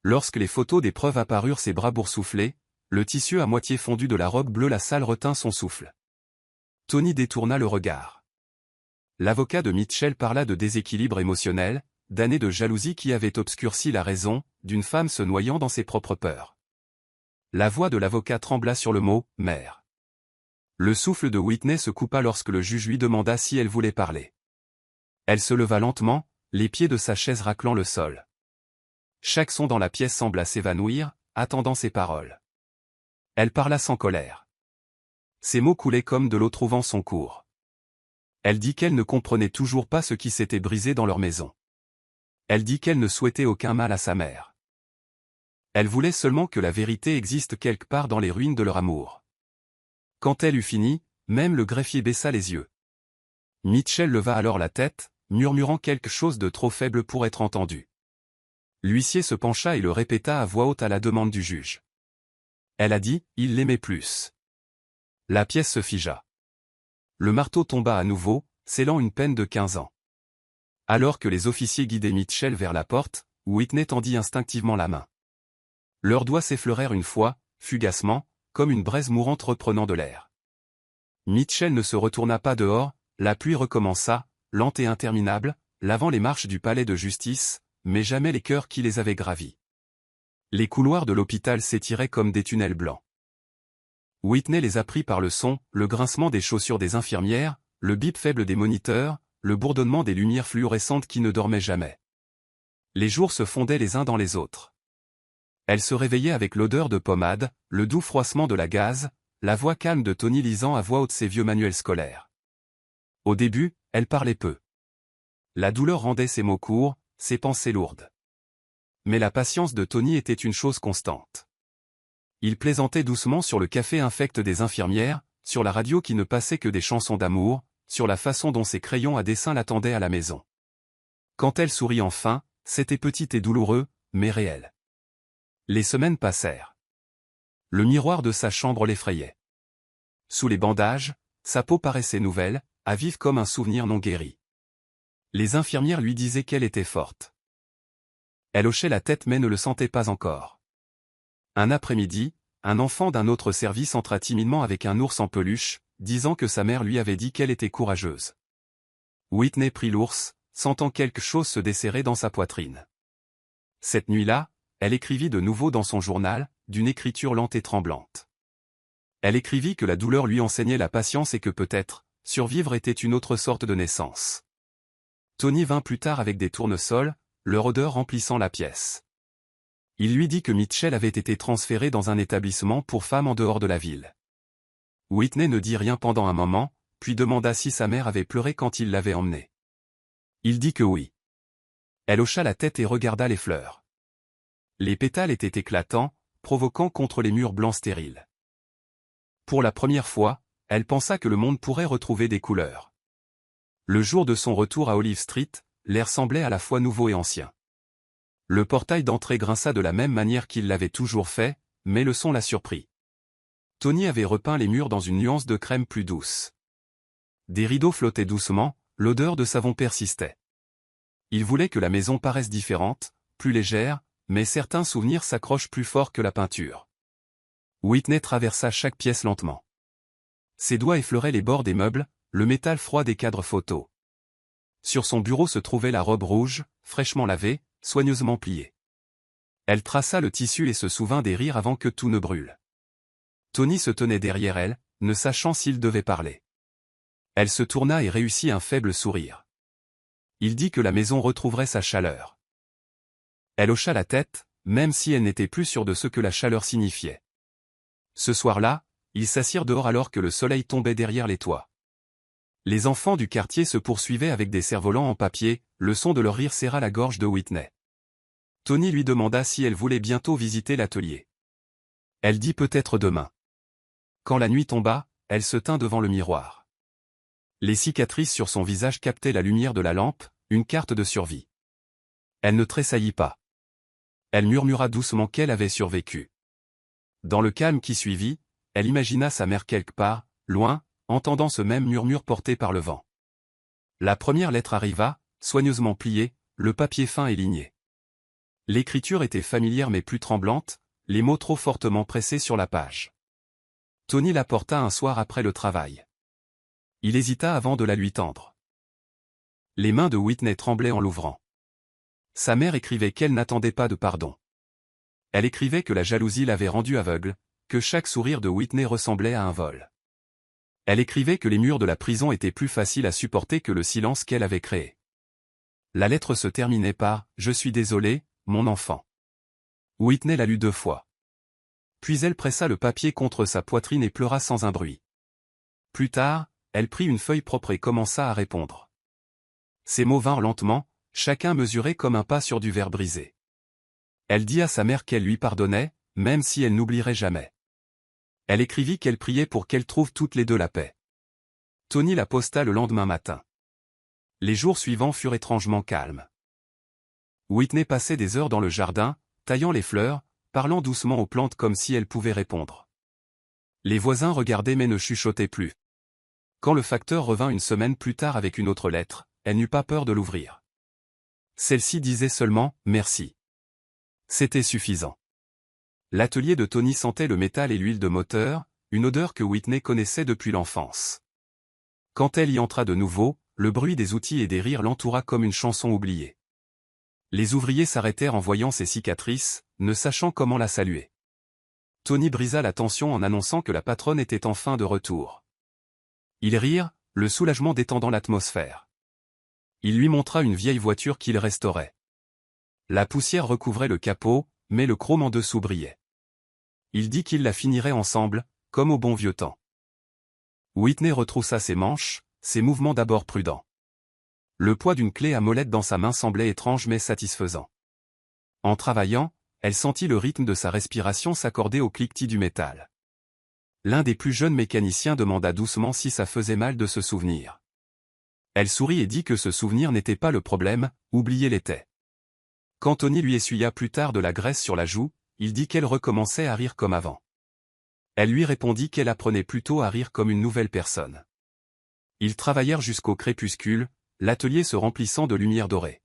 S1: Lorsque les photos des preuves apparurent ses bras boursouflés, le tissu à moitié fondu de la robe bleue la salle retint son souffle. Tony détourna le regard. L'avocat de Mitchell parla de déséquilibre émotionnel, d'années de jalousie qui avaient obscurci la raison, d'une femme se noyant dans ses propres peurs. La voix de l'avocat trembla sur le mot « mère ». Le souffle de Whitney se coupa lorsque le juge lui demanda si elle voulait parler. Elle se leva lentement, les pieds de sa chaise raclant le sol. Chaque son dans la pièce sembla s'évanouir, attendant ses paroles. Elle parla sans colère. Ses mots coulaient comme de l'eau trouvant son cours. Elle dit qu'elle ne comprenait toujours pas ce qui s'était brisé dans leur maison. Elle dit qu'elle ne souhaitait aucun mal à sa mère. Elle voulait seulement que la vérité existe quelque part dans les ruines de leur amour. Quand elle eut fini, même le greffier baissa les yeux. Mitchell leva alors la tête, murmurant quelque chose de trop faible pour être entendu. L'huissier se pencha et le répéta à voix haute à la demande du juge. Elle a dit, il l'aimait plus. La pièce se figea. Le marteau tomba à nouveau, scellant une peine de 15 ans. Alors que les officiers guidaient Mitchell vers la porte, Whitney tendit instinctivement la main. Leurs doigts s'effleurèrent une fois, fugacement, comme une braise mourante reprenant de l'air. Mitchell ne se retourna pas dehors, la pluie recommença, lente et interminable, lavant les marches du palais de justice, mais jamais les cœurs qui les avaient gravis. Les couloirs de l'hôpital s'étiraient comme des tunnels blancs. Whitney les a pris par le son, le grincement des chaussures des infirmières, le bip faible des moniteurs, le bourdonnement des lumières fluorescentes qui ne dormaient jamais. Les jours se fondaient les uns dans les autres. Elle se réveillait avec l'odeur de pommade, le doux froissement de la gaze, la voix calme de Tony lisant à voix haute ses vieux manuels scolaires. Au début, elle parlait peu. La douleur rendait ses mots courts, ses pensées lourdes. Mais la patience de Tony était une chose constante. Il plaisantait doucement sur le café infect des infirmières, sur la radio qui ne passait que des chansons d'amour, sur la façon dont ses crayons à dessin l'attendaient à la maison. Quand elle sourit enfin, c'était petit et douloureux, mais réel. Les semaines passèrent. Le miroir de sa chambre l'effrayait. Sous les bandages, sa peau paraissait nouvelle, à vivre comme un souvenir non guéri. Les infirmières lui disaient qu'elle était forte. Elle hochait la tête mais ne le sentait pas encore. Un après-midi, un enfant d'un autre service entra timidement avec un ours en peluche, disant que sa mère lui avait dit qu'elle était courageuse. Whitney prit l'ours, sentant quelque chose se desserrer dans sa poitrine. Cette nuit-là, elle écrivit de nouveau dans son journal, d'une écriture lente et tremblante. Elle écrivit que la douleur lui enseignait la patience et que peut-être, survivre était une autre sorte de naissance. Tony vint plus tard avec des tournesols, leur odeur remplissant la pièce. Il lui dit que Mitchell avait été transféré dans un établissement pour femmes en dehors de la ville. Whitney ne dit rien pendant un moment, puis demanda si sa mère avait pleuré quand il l'avait emmenée. Il dit que oui. Elle hocha la tête et regarda les fleurs. Les pétales étaient éclatants, provoquant contre les murs blancs stériles. Pour la première fois, elle pensa que le monde pourrait retrouver des couleurs. Le jour de son retour à Olive Street, l'air semblait à la fois nouveau et ancien. Le portail d'entrée grinça de la même manière qu'il l'avait toujours fait, mais le son la surprit. Tony avait repeint les murs dans une nuance de crème plus douce. Des rideaux flottaient doucement, l'odeur de savon persistait. Il voulait que la maison paraisse différente, plus légère, mais certains souvenirs s'accrochent plus fort que la peinture. Whitney traversa chaque pièce lentement. Ses doigts effleuraient les bords des meubles, le métal froid des cadres photos. Sur son bureau se trouvait la robe rouge, fraîchement lavée, soigneusement pliée. Elle traça le tissu et se souvint des rires avant que tout ne brûle. Tony se tenait derrière elle, ne sachant s'il devait parler. Elle se tourna et réussit un faible sourire. Il dit que la maison retrouverait sa chaleur. Elle hocha la tête, même si elle n'était plus sûre de ce que la chaleur signifiait. Ce soir-là, ils s'assirent dehors alors que le soleil tombait derrière les toits. Les enfants du quartier se poursuivaient avec des cerfs-volants en papier, le son de leur rire serra la gorge de Whitney. Tony lui demanda si elle voulait bientôt visiter l'atelier. Elle dit peut-être demain. Quand la nuit tomba, elle se tint devant le miroir. Les cicatrices sur son visage captaient la lumière de la lampe, une carte de survie. Elle ne tressaillit pas. Elle murmura doucement qu'elle avait survécu. Dans le calme qui suivit, elle imagina sa mère quelque part, loin, entendant ce même murmure porté par le vent. La première lettre arriva, soigneusement pliée, le papier fin et ligné. L'écriture était familière mais plus tremblante, les mots trop fortement pressés sur la page. Tony la porta un soir après le travail. Il hésita avant de la lui tendre. Les mains de Whitney tremblaient en l'ouvrant. Sa mère écrivait qu'elle n'attendait pas de pardon. Elle écrivait que la jalousie l'avait rendue aveugle, que chaque sourire de Whitney ressemblait à un vol. Elle écrivait que les murs de la prison étaient plus faciles à supporter que le silence qu'elle avait créé. La lettre se terminait par « Je suis désolée, mon enfant ». Whitney la lut 2 fois. Puis elle pressa le papier contre sa poitrine et pleura sans un bruit. Plus tard, elle prit une feuille propre et commença à répondre. Ces mots vinrent lentement, chacun mesuré comme un pas sur du verre brisé. Elle dit à sa mère qu'elle lui pardonnait, même si elle n'oublierait jamais. Elle écrivit qu'elle priait pour qu'elles trouvent toutes les deux la paix. Tony la posta le lendemain matin. Les jours suivants furent étrangement calmes. Whitney passait des heures dans le jardin, taillant les fleurs, parlant doucement aux plantes comme si elles pouvaient répondre. Les voisins regardaient mais ne chuchotaient plus. Quand le facteur revint une semaine plus tard avec une autre lettre, elle n'eut pas peur de l'ouvrir. Celle-ci disait seulement « merci ». C'était suffisant. L'atelier de Tony sentait le métal et l'huile de moteur, une odeur que Whitney connaissait depuis l'enfance. Quand elle y entra de nouveau, le bruit des outils et des rires l'entoura comme une chanson oubliée. Les ouvriers s'arrêtèrent en voyant ses cicatrices, ne sachant comment la saluer. Tony brisa la tension en annonçant que la patronne était enfin de retour. Ils rirent, le soulagement détendant l'atmosphère. Il lui montra une vieille voiture qu'il restaurait. La poussière recouvrait le capot, mais le chrome en dessous brillait. Il dit qu'ils la finiraient ensemble, comme au bon vieux temps. Whitney retroussa ses manches, ses mouvements d'abord prudents. Le poids d'une clé à molette dans sa main semblait étrange mais satisfaisant. En travaillant, elle sentit le rythme de sa respiration s'accorder au cliquetis du métal. L'un des plus jeunes mécaniciens demanda doucement si ça faisait mal de se souvenir. Elle sourit et dit que ce souvenir n'était pas le problème, oublier l'était. Quand Tony lui essuya plus tard de la graisse sur la joue, il dit qu'elle recommençait à rire comme avant. Elle lui répondit qu'elle apprenait plutôt à rire comme une nouvelle personne. Ils travaillèrent jusqu'au crépuscule, l'atelier se remplissant de lumière dorée.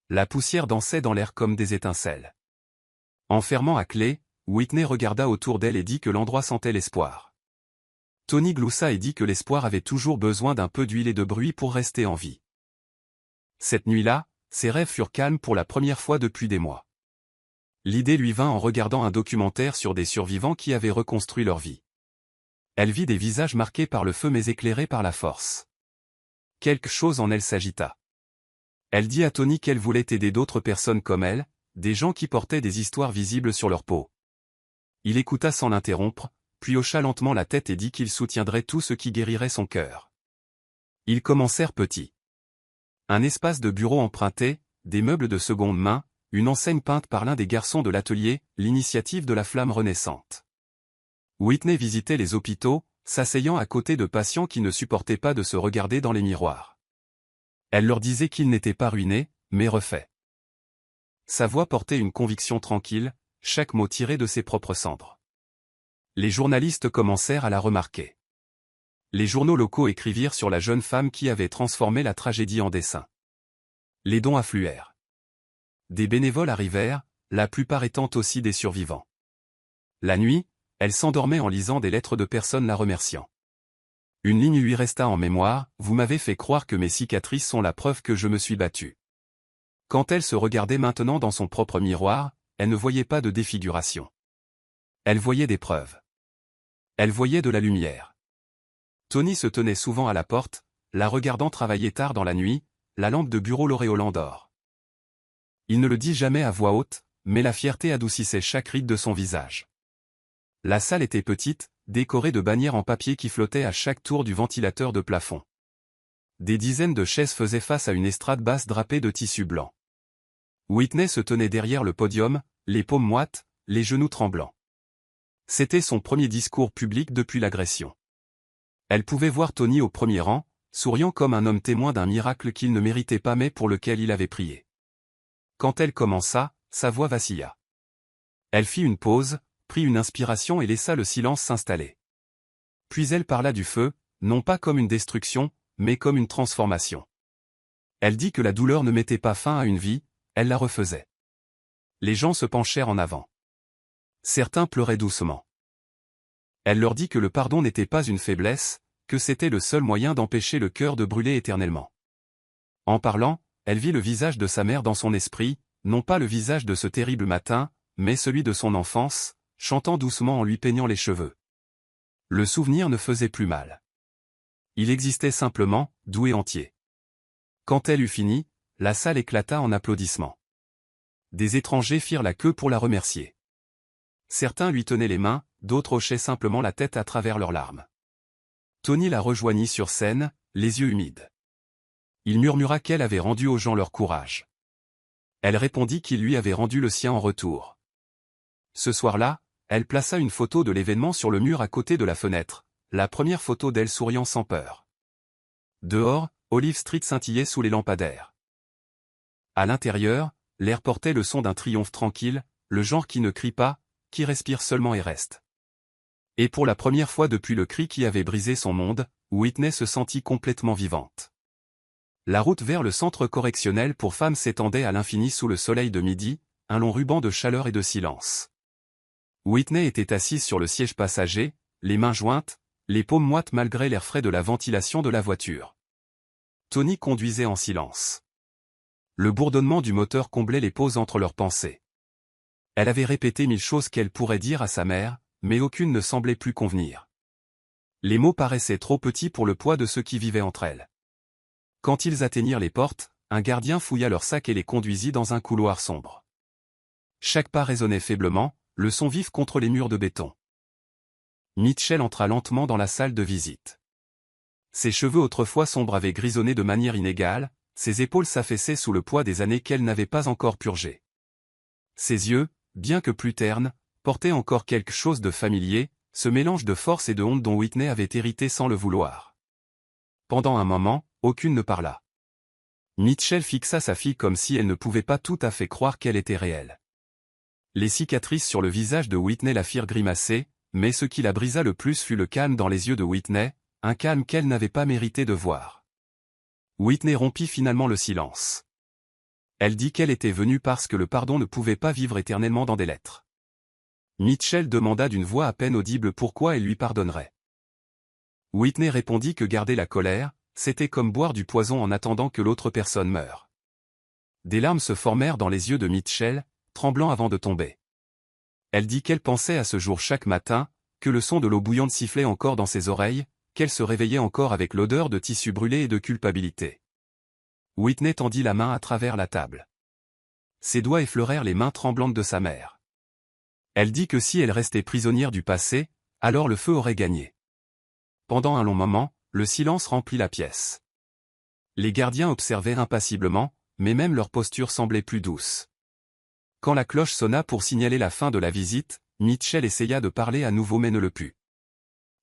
S1: La poussière dansait dans l'air comme des étincelles. En fermant à clé, Whitney regarda autour d'elle et dit que l'endroit sentait l'espoir. Tony gloussa et dit que l'espoir avait toujours besoin d'un peu d'huile et de bruit pour rester en vie. Cette nuit-là, ses rêves furent calmes pour la première fois depuis des mois. L'idée lui vint en regardant un documentaire sur des survivants qui avaient reconstruit leur vie. Elle vit des visages marqués par le feu mais éclairés par la force. Quelque chose en elle s'agita. Elle dit à Tony qu'elle voulait aider d'autres personnes comme elle, des gens qui portaient des histoires visibles sur leur peau. Il écouta sans l'interrompre, puis hocha lentement la tête et dit qu'il soutiendrait tout ce qui guérirait son cœur. Ils commencèrent petits. Un espace de bureau emprunté, des meubles de seconde main, une enseigne peinte par l'un des garçons de l'atelier, l'initiative de la flamme renaissante. Whitney visitait les hôpitaux, s'asseyant à côté de patients qui ne supportaient pas de se regarder dans les miroirs. Elle leur disait qu'ils n'étaient pas ruinés, mais refaits. Sa voix portait une conviction tranquille, chaque mot tiré de ses propres cendres. Les journalistes commencèrent à la remarquer. Les journaux locaux écrivirent sur la jeune femme qui avait transformé la tragédie en dessin. Les dons affluèrent. Des bénévoles arrivèrent, la plupart étant aussi des survivants. La nuit, elle s'endormait en lisant des lettres de personnes la remerciant. Une ligne lui resta en mémoire, « Vous m'avez fait croire que mes cicatrices sont la preuve que je me suis battue. » Quand elle se regardait maintenant dans son propre miroir, elle ne voyait pas de défiguration. Elle voyait des preuves. Elle voyait de la lumière. Tony se tenait souvent à la porte, la regardant travailler tard dans la nuit, la lampe de bureau l'auréolant d'or. Il ne le dit jamais à voix haute, mais la fierté adoucissait chaque ride de son visage. La salle était petite, décorée de bannières en papier qui flottaient à chaque tour du ventilateur de plafond. Des dizaines de chaises faisaient face à une estrade basse drapée de tissu blanc. Whitney se tenait derrière le podium, les paumes moites, les genoux tremblants. C'était son premier discours public depuis l'agression. Elle pouvait voir Tony au premier rang, souriant comme un homme témoin d'un miracle qu'il ne méritait pas mais pour lequel il avait prié. Quand elle commença, sa voix vacilla. Elle fit une pause, prit une inspiration et laissa le silence s'installer. Puis elle parla du feu, non pas comme une destruction, mais comme une transformation. Elle dit que la douleur ne mettait pas fin à une vie, elle la refaisait. Les gens se penchèrent en avant. Certains pleuraient doucement. Elle leur dit que le pardon n'était pas une faiblesse, que c'était le seul moyen d'empêcher le cœur de brûler éternellement. En parlant, elle vit le visage de sa mère dans son esprit, non pas le visage de ce terrible matin, mais celui de son enfance, chantant doucement en lui peignant les cheveux. Le souvenir ne faisait plus mal. Il existait simplement, doux et entier. Quand elle eut fini, la salle éclata en applaudissements. Des étrangers firent la queue pour la remercier. Certains lui tenaient les mains, d'autres hochaient simplement la tête à travers leurs larmes. Tony la rejoignit sur scène, les yeux humides. Il murmura qu'elle avait rendu aux gens leur courage. Elle répondit qu'il lui avait rendu le sien en retour. Ce soir-là, elle plaça une photo de l'événement sur le mur à côté de la fenêtre, la première photo d'elle souriant sans peur. Dehors, Olive Street scintillait sous les lampadaires. À l'intérieur, l'air portait le son d'un triomphe tranquille, le genre qui ne crie pas, qui respire seulement et reste. Et pour la première fois depuis le cri qui avait brisé son monde, Whitney se sentit complètement vivante. La route vers le centre correctionnel pour femmes s'étendait à l'infini sous le soleil de midi, un long ruban de chaleur et de silence. Whitney était assise sur le siège passager, les mains jointes, les paumes moites malgré l'air frais de la ventilation de la voiture. Tony conduisait en silence. Le bourdonnement du moteur comblait les pauses entre leurs pensées. Elle avait répété 1000 choses qu'elle pourrait dire à sa mère, mais aucune ne semblait plus convenir. Les mots paraissaient trop petits pour le poids de ceux qui vivaient entre elles. Quand ils atteignirent les portes, un gardien fouilla leur sac et les conduisit dans un couloir sombre. Chaque pas résonnait faiblement, le son vif contre les murs de béton. Mitchell entra lentement dans la salle de visite. Ses cheveux autrefois sombres avaient grisonné de manière inégale, ses épaules s'affaissaient sous le poids des années qu'elle n'avait pas encore purgées. Ses yeux, bien que plus ternes, portaient encore quelque chose de familier, ce mélange de force et de honte dont Whitney avait hérité sans le vouloir. Pendant un moment, aucune ne parla. Mitchell fixa sa fille comme si elle ne pouvait pas tout à fait croire qu'elle était réelle. Les cicatrices sur le visage de Whitney la firent grimacer, mais ce qui la brisa le plus fut le calme dans les yeux de Whitney, un calme qu'elle n'avait pas mérité de voir. Whitney rompit finalement le silence. Elle dit qu'elle était venue parce que le pardon ne pouvait pas vivre éternellement dans des lettres. Mitchell demanda d'une voix à peine audible pourquoi elle lui pardonnerait. Whitney répondit que garder la colère, c'était comme boire du poison en attendant que l'autre personne meure. Des larmes se formèrent dans les yeux de Mitchell, tremblant avant de tomber. Elle dit qu'elle pensait à ce jour chaque matin, que le son de l'eau bouillante sifflait encore dans ses oreilles, qu'elle se réveillait encore avec l'odeur de tissu brûlé et de culpabilité. Whitney tendit la main à travers la table. Ses doigts effleurèrent les mains tremblantes de sa mère. Elle dit que si elle restait prisonnière du passé, alors le feu aurait gagné. Pendant un long moment, le silence remplit la pièce. Les gardiens observaient impassiblement, mais même leur posture semblait plus douce. Quand la cloche sonna pour signaler la fin de la visite, Mitchell essaya de parler à nouveau mais ne le put.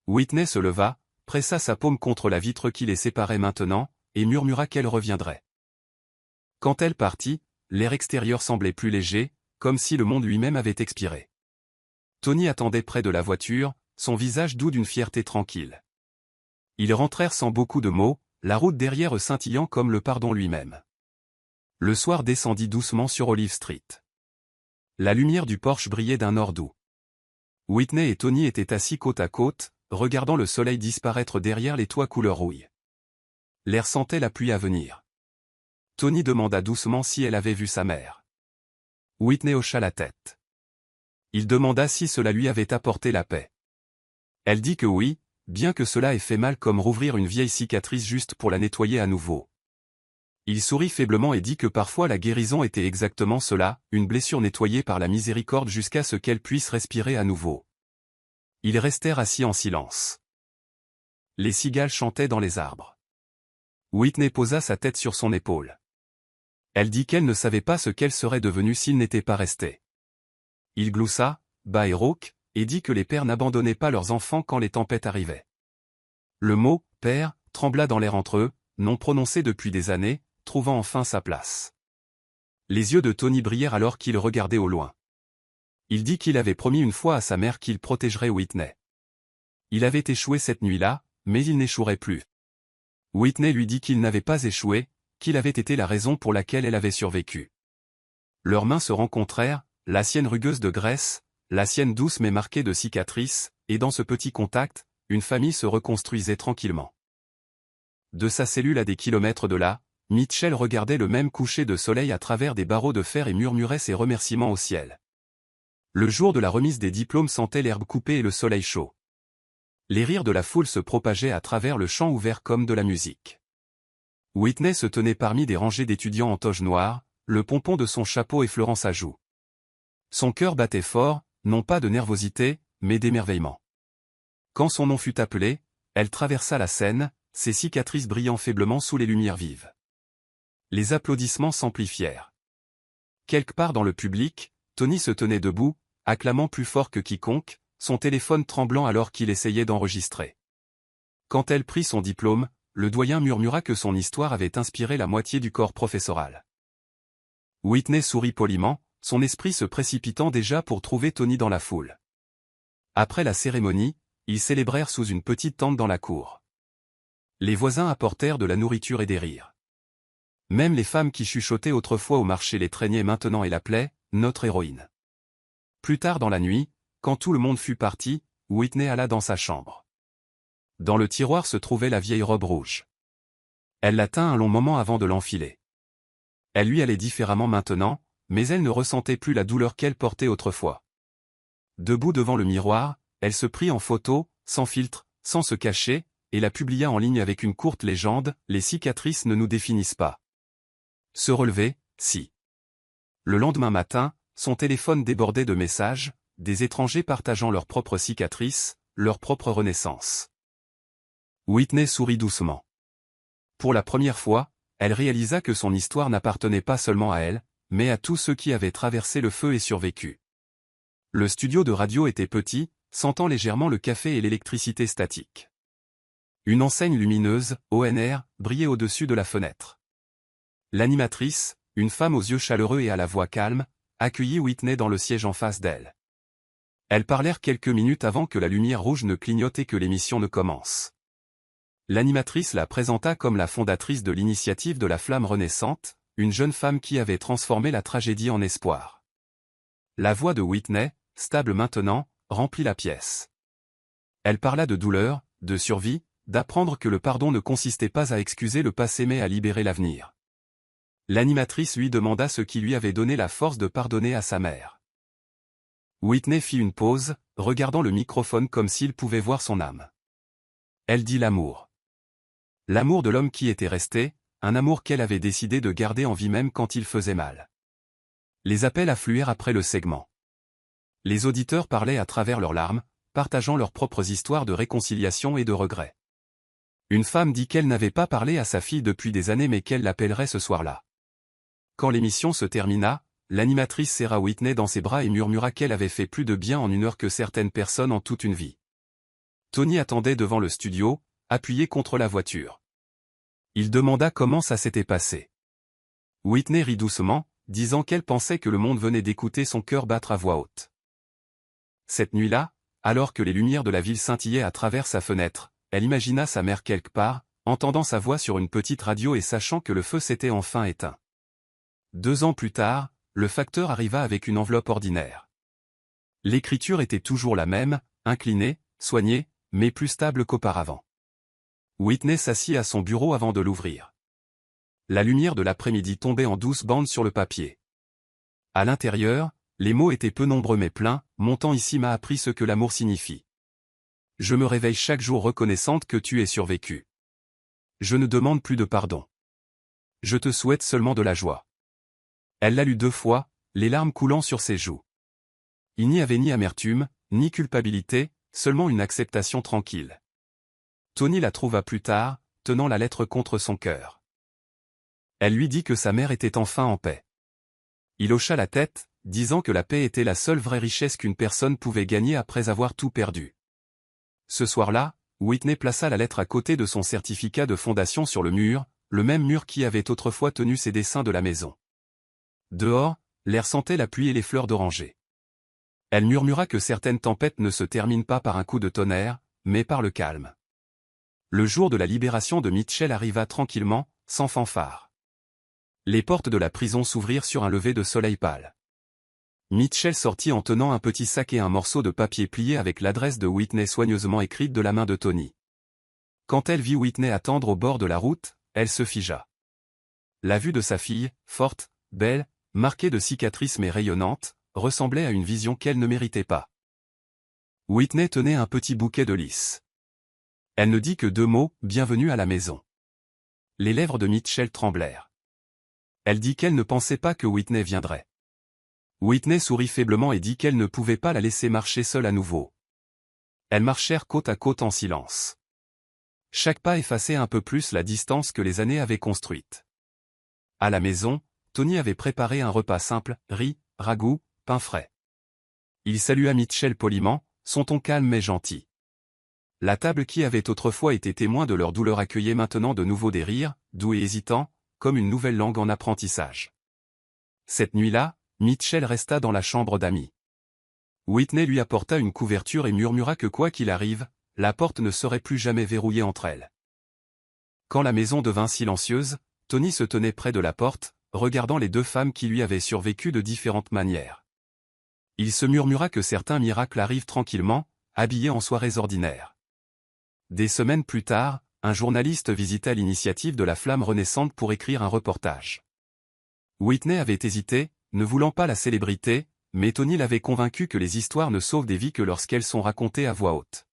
S1: Whitney se leva, pressa sa paume contre la vitre qui les séparait maintenant, et murmura qu'elle reviendrait. Quand elle partit, l'air extérieur semblait plus léger, comme si le monde lui-même avait expiré. Tony attendait près de la voiture, son visage doux d'une fierté tranquille. Ils rentrèrent sans beaucoup de mots, la route derrière eux scintillant comme le pardon lui-même. Le soir descendit doucement sur Olive Street. La lumière du porche brillait d'un or doux. Whitney et Tony étaient assis côte à côte, regardant le soleil disparaître derrière les toits couleur rouille. L'air sentait la pluie à venir. Tony demanda doucement si elle avait vu sa mère. Whitney hocha la tête. Il demanda si cela lui avait apporté la paix. Elle dit que oui, bien que cela ait fait mal comme rouvrir une vieille cicatrice juste pour la nettoyer à nouveau. Il sourit faiblement et dit que parfois la guérison était exactement cela, une blessure nettoyée par la miséricorde jusqu'à ce qu'elle puisse respirer à nouveau. Ils restèrent assis en silence. Les cigales chantaient dans les arbres. Whitney posa sa tête sur son épaule. Elle dit qu'elle ne savait pas ce qu'elle serait devenue s'il n'était pas resté. Il gloussa, bas et rauque, et dit que les pères n'abandonnaient pas leurs enfants quand les tempêtes arrivaient. Le mot « père » trembla dans l'air entre eux, non prononcé depuis des années, trouvant enfin sa place. Les yeux de Tony brillèrent alors qu'il regardait au loin. Il dit qu'il avait promis une fois à sa mère qu'il protégerait Whitney. Il avait échoué cette nuit-là, mais il n'échouerait plus. Whitney lui dit qu'il n'avait pas échoué, qu'il avait été la raison pour laquelle elle avait survécu. Leurs mains se rencontrèrent, la sienne rugueuse de graisse, la sienne douce mais marquée de cicatrices, et dans ce petit contact, une famille se reconstruisait tranquillement. De sa cellule à des kilomètres de là, Mitchell regardait le même coucher de soleil à travers des barreaux de fer et murmurait ses remerciements au ciel. Le jour de la remise des diplômes sentait l'herbe coupée et le soleil chaud. Les rires de la foule se propageaient à travers le champ ouvert comme de la musique. Whitney se tenait parmi des rangées d'étudiants en toge noire, le pompon de son chapeau effleurant sa joue. Son cœur battait fort, non pas de nervosité, mais d'émerveillement. Quand son nom fut appelé, elle traversa la scène, ses cicatrices brillant faiblement sous les lumières vives. Les applaudissements s'amplifièrent. Quelque part dans le public, Tony se tenait debout, acclamant plus fort que quiconque, son téléphone tremblant alors qu'il essayait d'enregistrer. Quand elle prit son diplôme, le doyen murmura que son histoire avait inspiré la moitié du corps professoral. Whitney sourit poliment, son esprit se précipitant déjà pour trouver Tony dans la foule. Après la cérémonie, ils célébrèrent sous une petite tente dans la cour. Les voisins apportèrent de la nourriture et des rires. Même les femmes qui chuchotaient autrefois au marché les traînaient maintenant et l'appelaient « notre héroïne ». Plus tard dans la nuit, quand tout le monde fut parti, Whitney alla dans sa chambre. Dans le tiroir se trouvait la vieille robe rouge. Elle la tint un long moment avant de l'enfiler. Elle lui allait différemment maintenant, mais elle ne ressentait plus la douleur qu'elle portait autrefois. Debout devant le miroir, elle se prit en photo, sans filtre, sans se cacher, et la publia en ligne avec une courte légende, « Les cicatrices ne nous définissent pas. » Se relever, si. Le lendemain matin, son téléphone débordait de messages, des étrangers partageant leurs propres cicatrices, leur propre renaissance. Whitney sourit doucement. Pour la première fois, elle réalisa que son histoire n'appartenait pas seulement à elle, mais à tous ceux qui avaient traversé le feu et survécu. Le studio de radio était petit, sentant légèrement le café et l'électricité statique. Une enseigne lumineuse, ONR, brillait au-dessus de la fenêtre. L'animatrice, une femme aux yeux chaleureux et à la voix calme, accueillit Whitney dans le siège en face d'elle. Elles parlèrent quelques minutes avant que la lumière rouge ne clignote et que l'émission ne commence. L'animatrice la présenta comme la fondatrice de l'initiative de la Flamme Renaissante, une jeune femme qui avait transformé la tragédie en espoir. La voix de Whitney, stable maintenant, remplit la pièce. Elle parla de douleur, de survie, d'apprendre que le pardon ne consistait pas à excuser le passé mais à libérer l'avenir. L'animatrice lui demanda ce qui lui avait donné la force de pardonner à sa mère. Whitney fit une pause, regardant le microphone comme s'il pouvait voir son âme. Elle dit l'amour. L'amour de l'homme qui était resté, un amour qu'elle avait décidé de garder en vie même quand il faisait mal. Les appels affluèrent après le segment. Les auditeurs parlaient à travers leurs larmes, partageant leurs propres histoires de réconciliation et de regret. Une femme dit qu'elle n'avait pas parlé à sa fille depuis des années mais qu'elle l'appellerait ce soir-là. Quand l'émission se termina, l'animatrice serra Whitney dans ses bras et murmura qu'elle avait fait plus de bien en une heure que certaines personnes en toute une vie. Tony attendait devant le studio, appuyé contre la voiture. Il demanda comment ça s'était passé. Whitney rit doucement, disant qu'elle pensait que le monde venait d'écouter son cœur battre à voix haute. Cette nuit-là, alors que les lumières de la ville scintillaient à travers sa fenêtre, elle imagina sa mère quelque part, entendant sa voix sur une petite radio et sachant que le feu s'était enfin éteint. 2 ans plus tard, le facteur arriva avec une enveloppe ordinaire. L'écriture était toujours la même, inclinée, soignée, mais plus stable qu'auparavant. Whitney s'assit à son bureau avant de l'ouvrir. La lumière de l'après-midi tombait en douces bandes sur le papier. À l'intérieur, les mots étaient peu nombreux mais pleins, « Montant ici m'a appris ce que l'amour signifie. Je me réveille chaque jour reconnaissante que tu aies survécu. Je ne demande plus de pardon. Je te souhaite seulement de la joie. » Elle l'a lu 2 fois, les larmes coulant sur ses joues. Il n'y avait ni amertume, ni culpabilité, seulement une acceptation tranquille. Tony la trouva plus tard, tenant la lettre contre son cœur. Elle lui dit que sa mère était enfin en paix. Il hocha la tête, disant que la paix était la seule vraie richesse qu'une personne pouvait gagner après avoir tout perdu. Ce soir-là, Whitney plaça la lettre à côté de son certificat de fondation sur le mur, le même mur qui avait autrefois tenu ses dessins de la maison. Dehors, l'air sentait la pluie et les fleurs d'oranger. Elle murmura que certaines tempêtes ne se terminent pas par un coup de tonnerre, mais par le calme. Le jour de la libération de Mitchell arriva tranquillement, sans fanfare. Les portes de la prison s'ouvrirent sur un lever de soleil pâle. Mitchell sortit en tenant un petit sac et un morceau de papier plié avec l'adresse de Whitney soigneusement écrite de la main de Tony. Quand elle vit Whitney attendre au bord de la route, elle se figea. La vue de sa fille, forte, belle, marquée de cicatrices mais rayonnante, ressemblait à une vision qu'elle ne méritait pas. Whitney tenait un petit bouquet de lys. Elle ne dit que 2 mots, « Bienvenue à la maison ». Les lèvres de Mitchell tremblèrent. Elle dit qu'elle ne pensait pas que Whitney viendrait. Whitney sourit faiblement et dit qu'elle ne pouvait pas la laisser marcher seule à nouveau. Elles marchèrent côte à côte en silence. Chaque pas effaçait un peu plus la distance que les années avaient construite. À la maison, Tony avait préparé un repas simple, riz, ragoût, pain frais. Il salua Mitchell poliment, son ton calme mais gentil. La table qui avait autrefois été témoin de leur douleur accueillait maintenant de nouveau des rires, doux et hésitants, comme une nouvelle langue en apprentissage. Cette nuit-là, Mitchell resta dans la chambre d'amis. Whitney lui apporta une couverture et murmura que quoi qu'il arrive, la porte ne serait plus jamais verrouillée entre elles. Quand la maison devint silencieuse, Tony se tenait près de la porte, regardant les 2 femmes qui lui avaient survécu de différentes manières. Il se murmura que certains miracles arrivent tranquillement, habillés en soirées ordinaires. Des semaines plus tard, un journaliste visita l'initiative de la Flamme Renaissante pour écrire un reportage. Whitney avait hésité, ne voulant pas la célébrité, mais Tony l'avait convaincu que les histoires ne sauvent des vies que lorsqu'elles sont racontées à voix haute.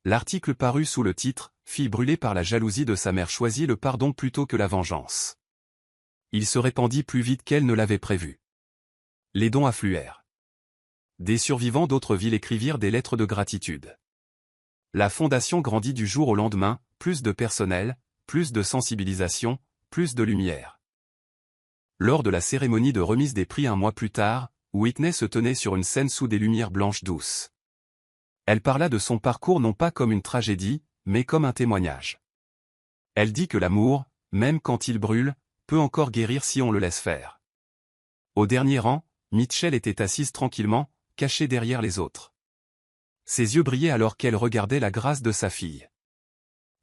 S1: L'article parut sous le titre « Fille brûlée par la jalousie de sa mère choisit le pardon plutôt que la vengeance ». Il se répandit plus vite qu'elle ne l'avait prévu. Les dons affluèrent. Des survivants d'autres villes écrivirent des lettres de gratitude. La fondation grandit du jour au lendemain, plus de personnel, plus de sensibilisation, plus de lumière. Lors de la cérémonie de remise des prix un mois plus tard, Whitney se tenait sur une scène sous des lumières blanches douces. Elle parla de son parcours non pas comme une tragédie, mais comme un témoignage. Elle dit que l'amour, même quand il brûle, peut encore guérir si on le laisse faire. Au dernier rang, Mitchell était assise tranquillement, cachée derrière les autres. Ses yeux brillaient alors qu'elle regardait la grâce de sa fille.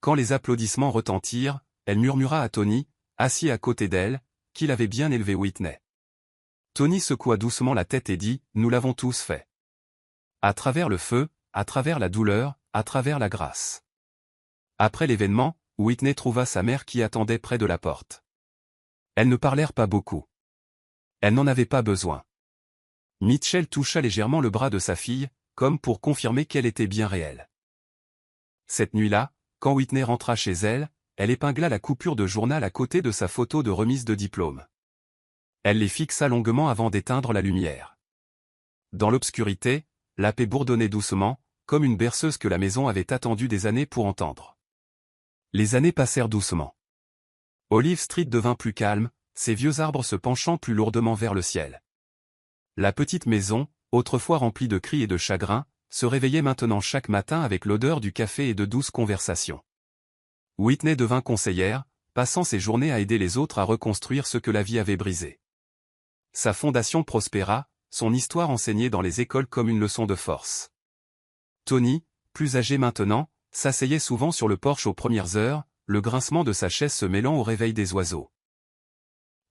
S1: Quand les applaudissements retentirent, elle murmura à Tony, assis à côté d'elle, qu'il avait bien élevé Whitney. Tony secoua doucement la tête et dit « Nous l'avons tous fait. À travers le feu, à travers la douleur, à travers la grâce. » Après l'événement, Whitney trouva sa mère qui attendait près de la porte. Elles ne parlèrent pas beaucoup. Elle n'en avait pas besoin. Mitchell toucha légèrement le bras de sa fille, comme pour confirmer qu'elle était bien réelle. Cette nuit-là, quand Whitney rentra chez elle, elle épingla la coupure de journal à côté de sa photo de remise de diplôme. Elle les fixa longuement avant d'éteindre la lumière. Dans l'obscurité, la paix bourdonnait doucement, comme une berceuse que la maison avait attendu des années pour entendre. Les années passèrent doucement. Olive Street devint plus calme, ses vieux arbres se penchant plus lourdement vers le ciel. La petite maison, autrefois remplie de cris et de chagrin, se réveillait maintenant chaque matin avec l'odeur du café et de douces conversations. Whitney devint conseillère, passant ses journées à aider les autres à reconstruire ce que la vie avait brisé. Sa fondation prospéra, son histoire enseignée dans les écoles comme une leçon de force. Tony, plus âgé maintenant, s'asseyait souvent sur le porche aux premières heures, le grincement de sa chaise se mêlant au réveil des oiseaux.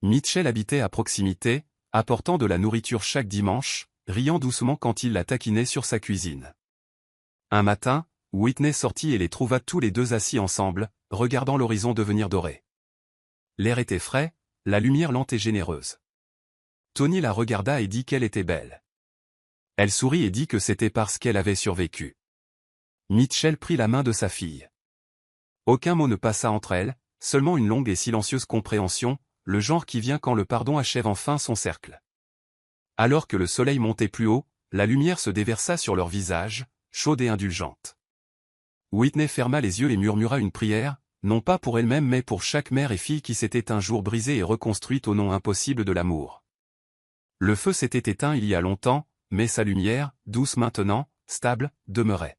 S1: Mitchell habitait à proximité, apportant de la nourriture chaque dimanche, riant doucement quand il la taquinait sur sa cuisine. Un matin, Whitney sortit et les trouva tous les deux assis ensemble, regardant l'horizon devenir doré. L'air était frais, la lumière lente et généreuse. Tony la regarda et dit qu'elle était belle. Elle sourit et dit que c'était parce qu'elle avait survécu. Mitchell prit la main de sa fille. Aucun mot ne passa entre elles, seulement une longue et silencieuse compréhension, le genre qui vient quand le pardon achève enfin son cercle. Alors que le soleil montait plus haut, la lumière se déversa sur leurs visages, chaude et indulgente. Whitney ferma les yeux et murmura une prière, non pas pour elle-même mais pour chaque mère et fille qui s'était un jour brisée et reconstruite au nom impossible de l'amour. Le feu s'était éteint il y a longtemps, mais sa lumière, douce maintenant, stable, demeurait.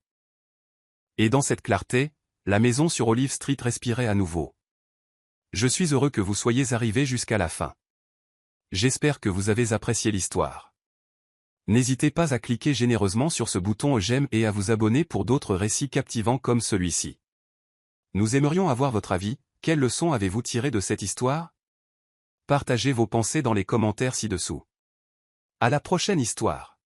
S1: Et dans cette clarté, la maison sur Olive Street respirait à nouveau. Je suis heureux que vous soyez arrivés jusqu'à la fin. J'espère que vous avez apprécié l'histoire. N'hésitez pas à cliquer généreusement sur ce bouton j'aime et à vous abonner pour d'autres récits captivants comme celui-ci. Nous aimerions avoir votre avis, quelles leçons avez-vous tirées de cette histoire? Partagez vos pensées dans les commentaires ci-dessous. À la prochaine histoire.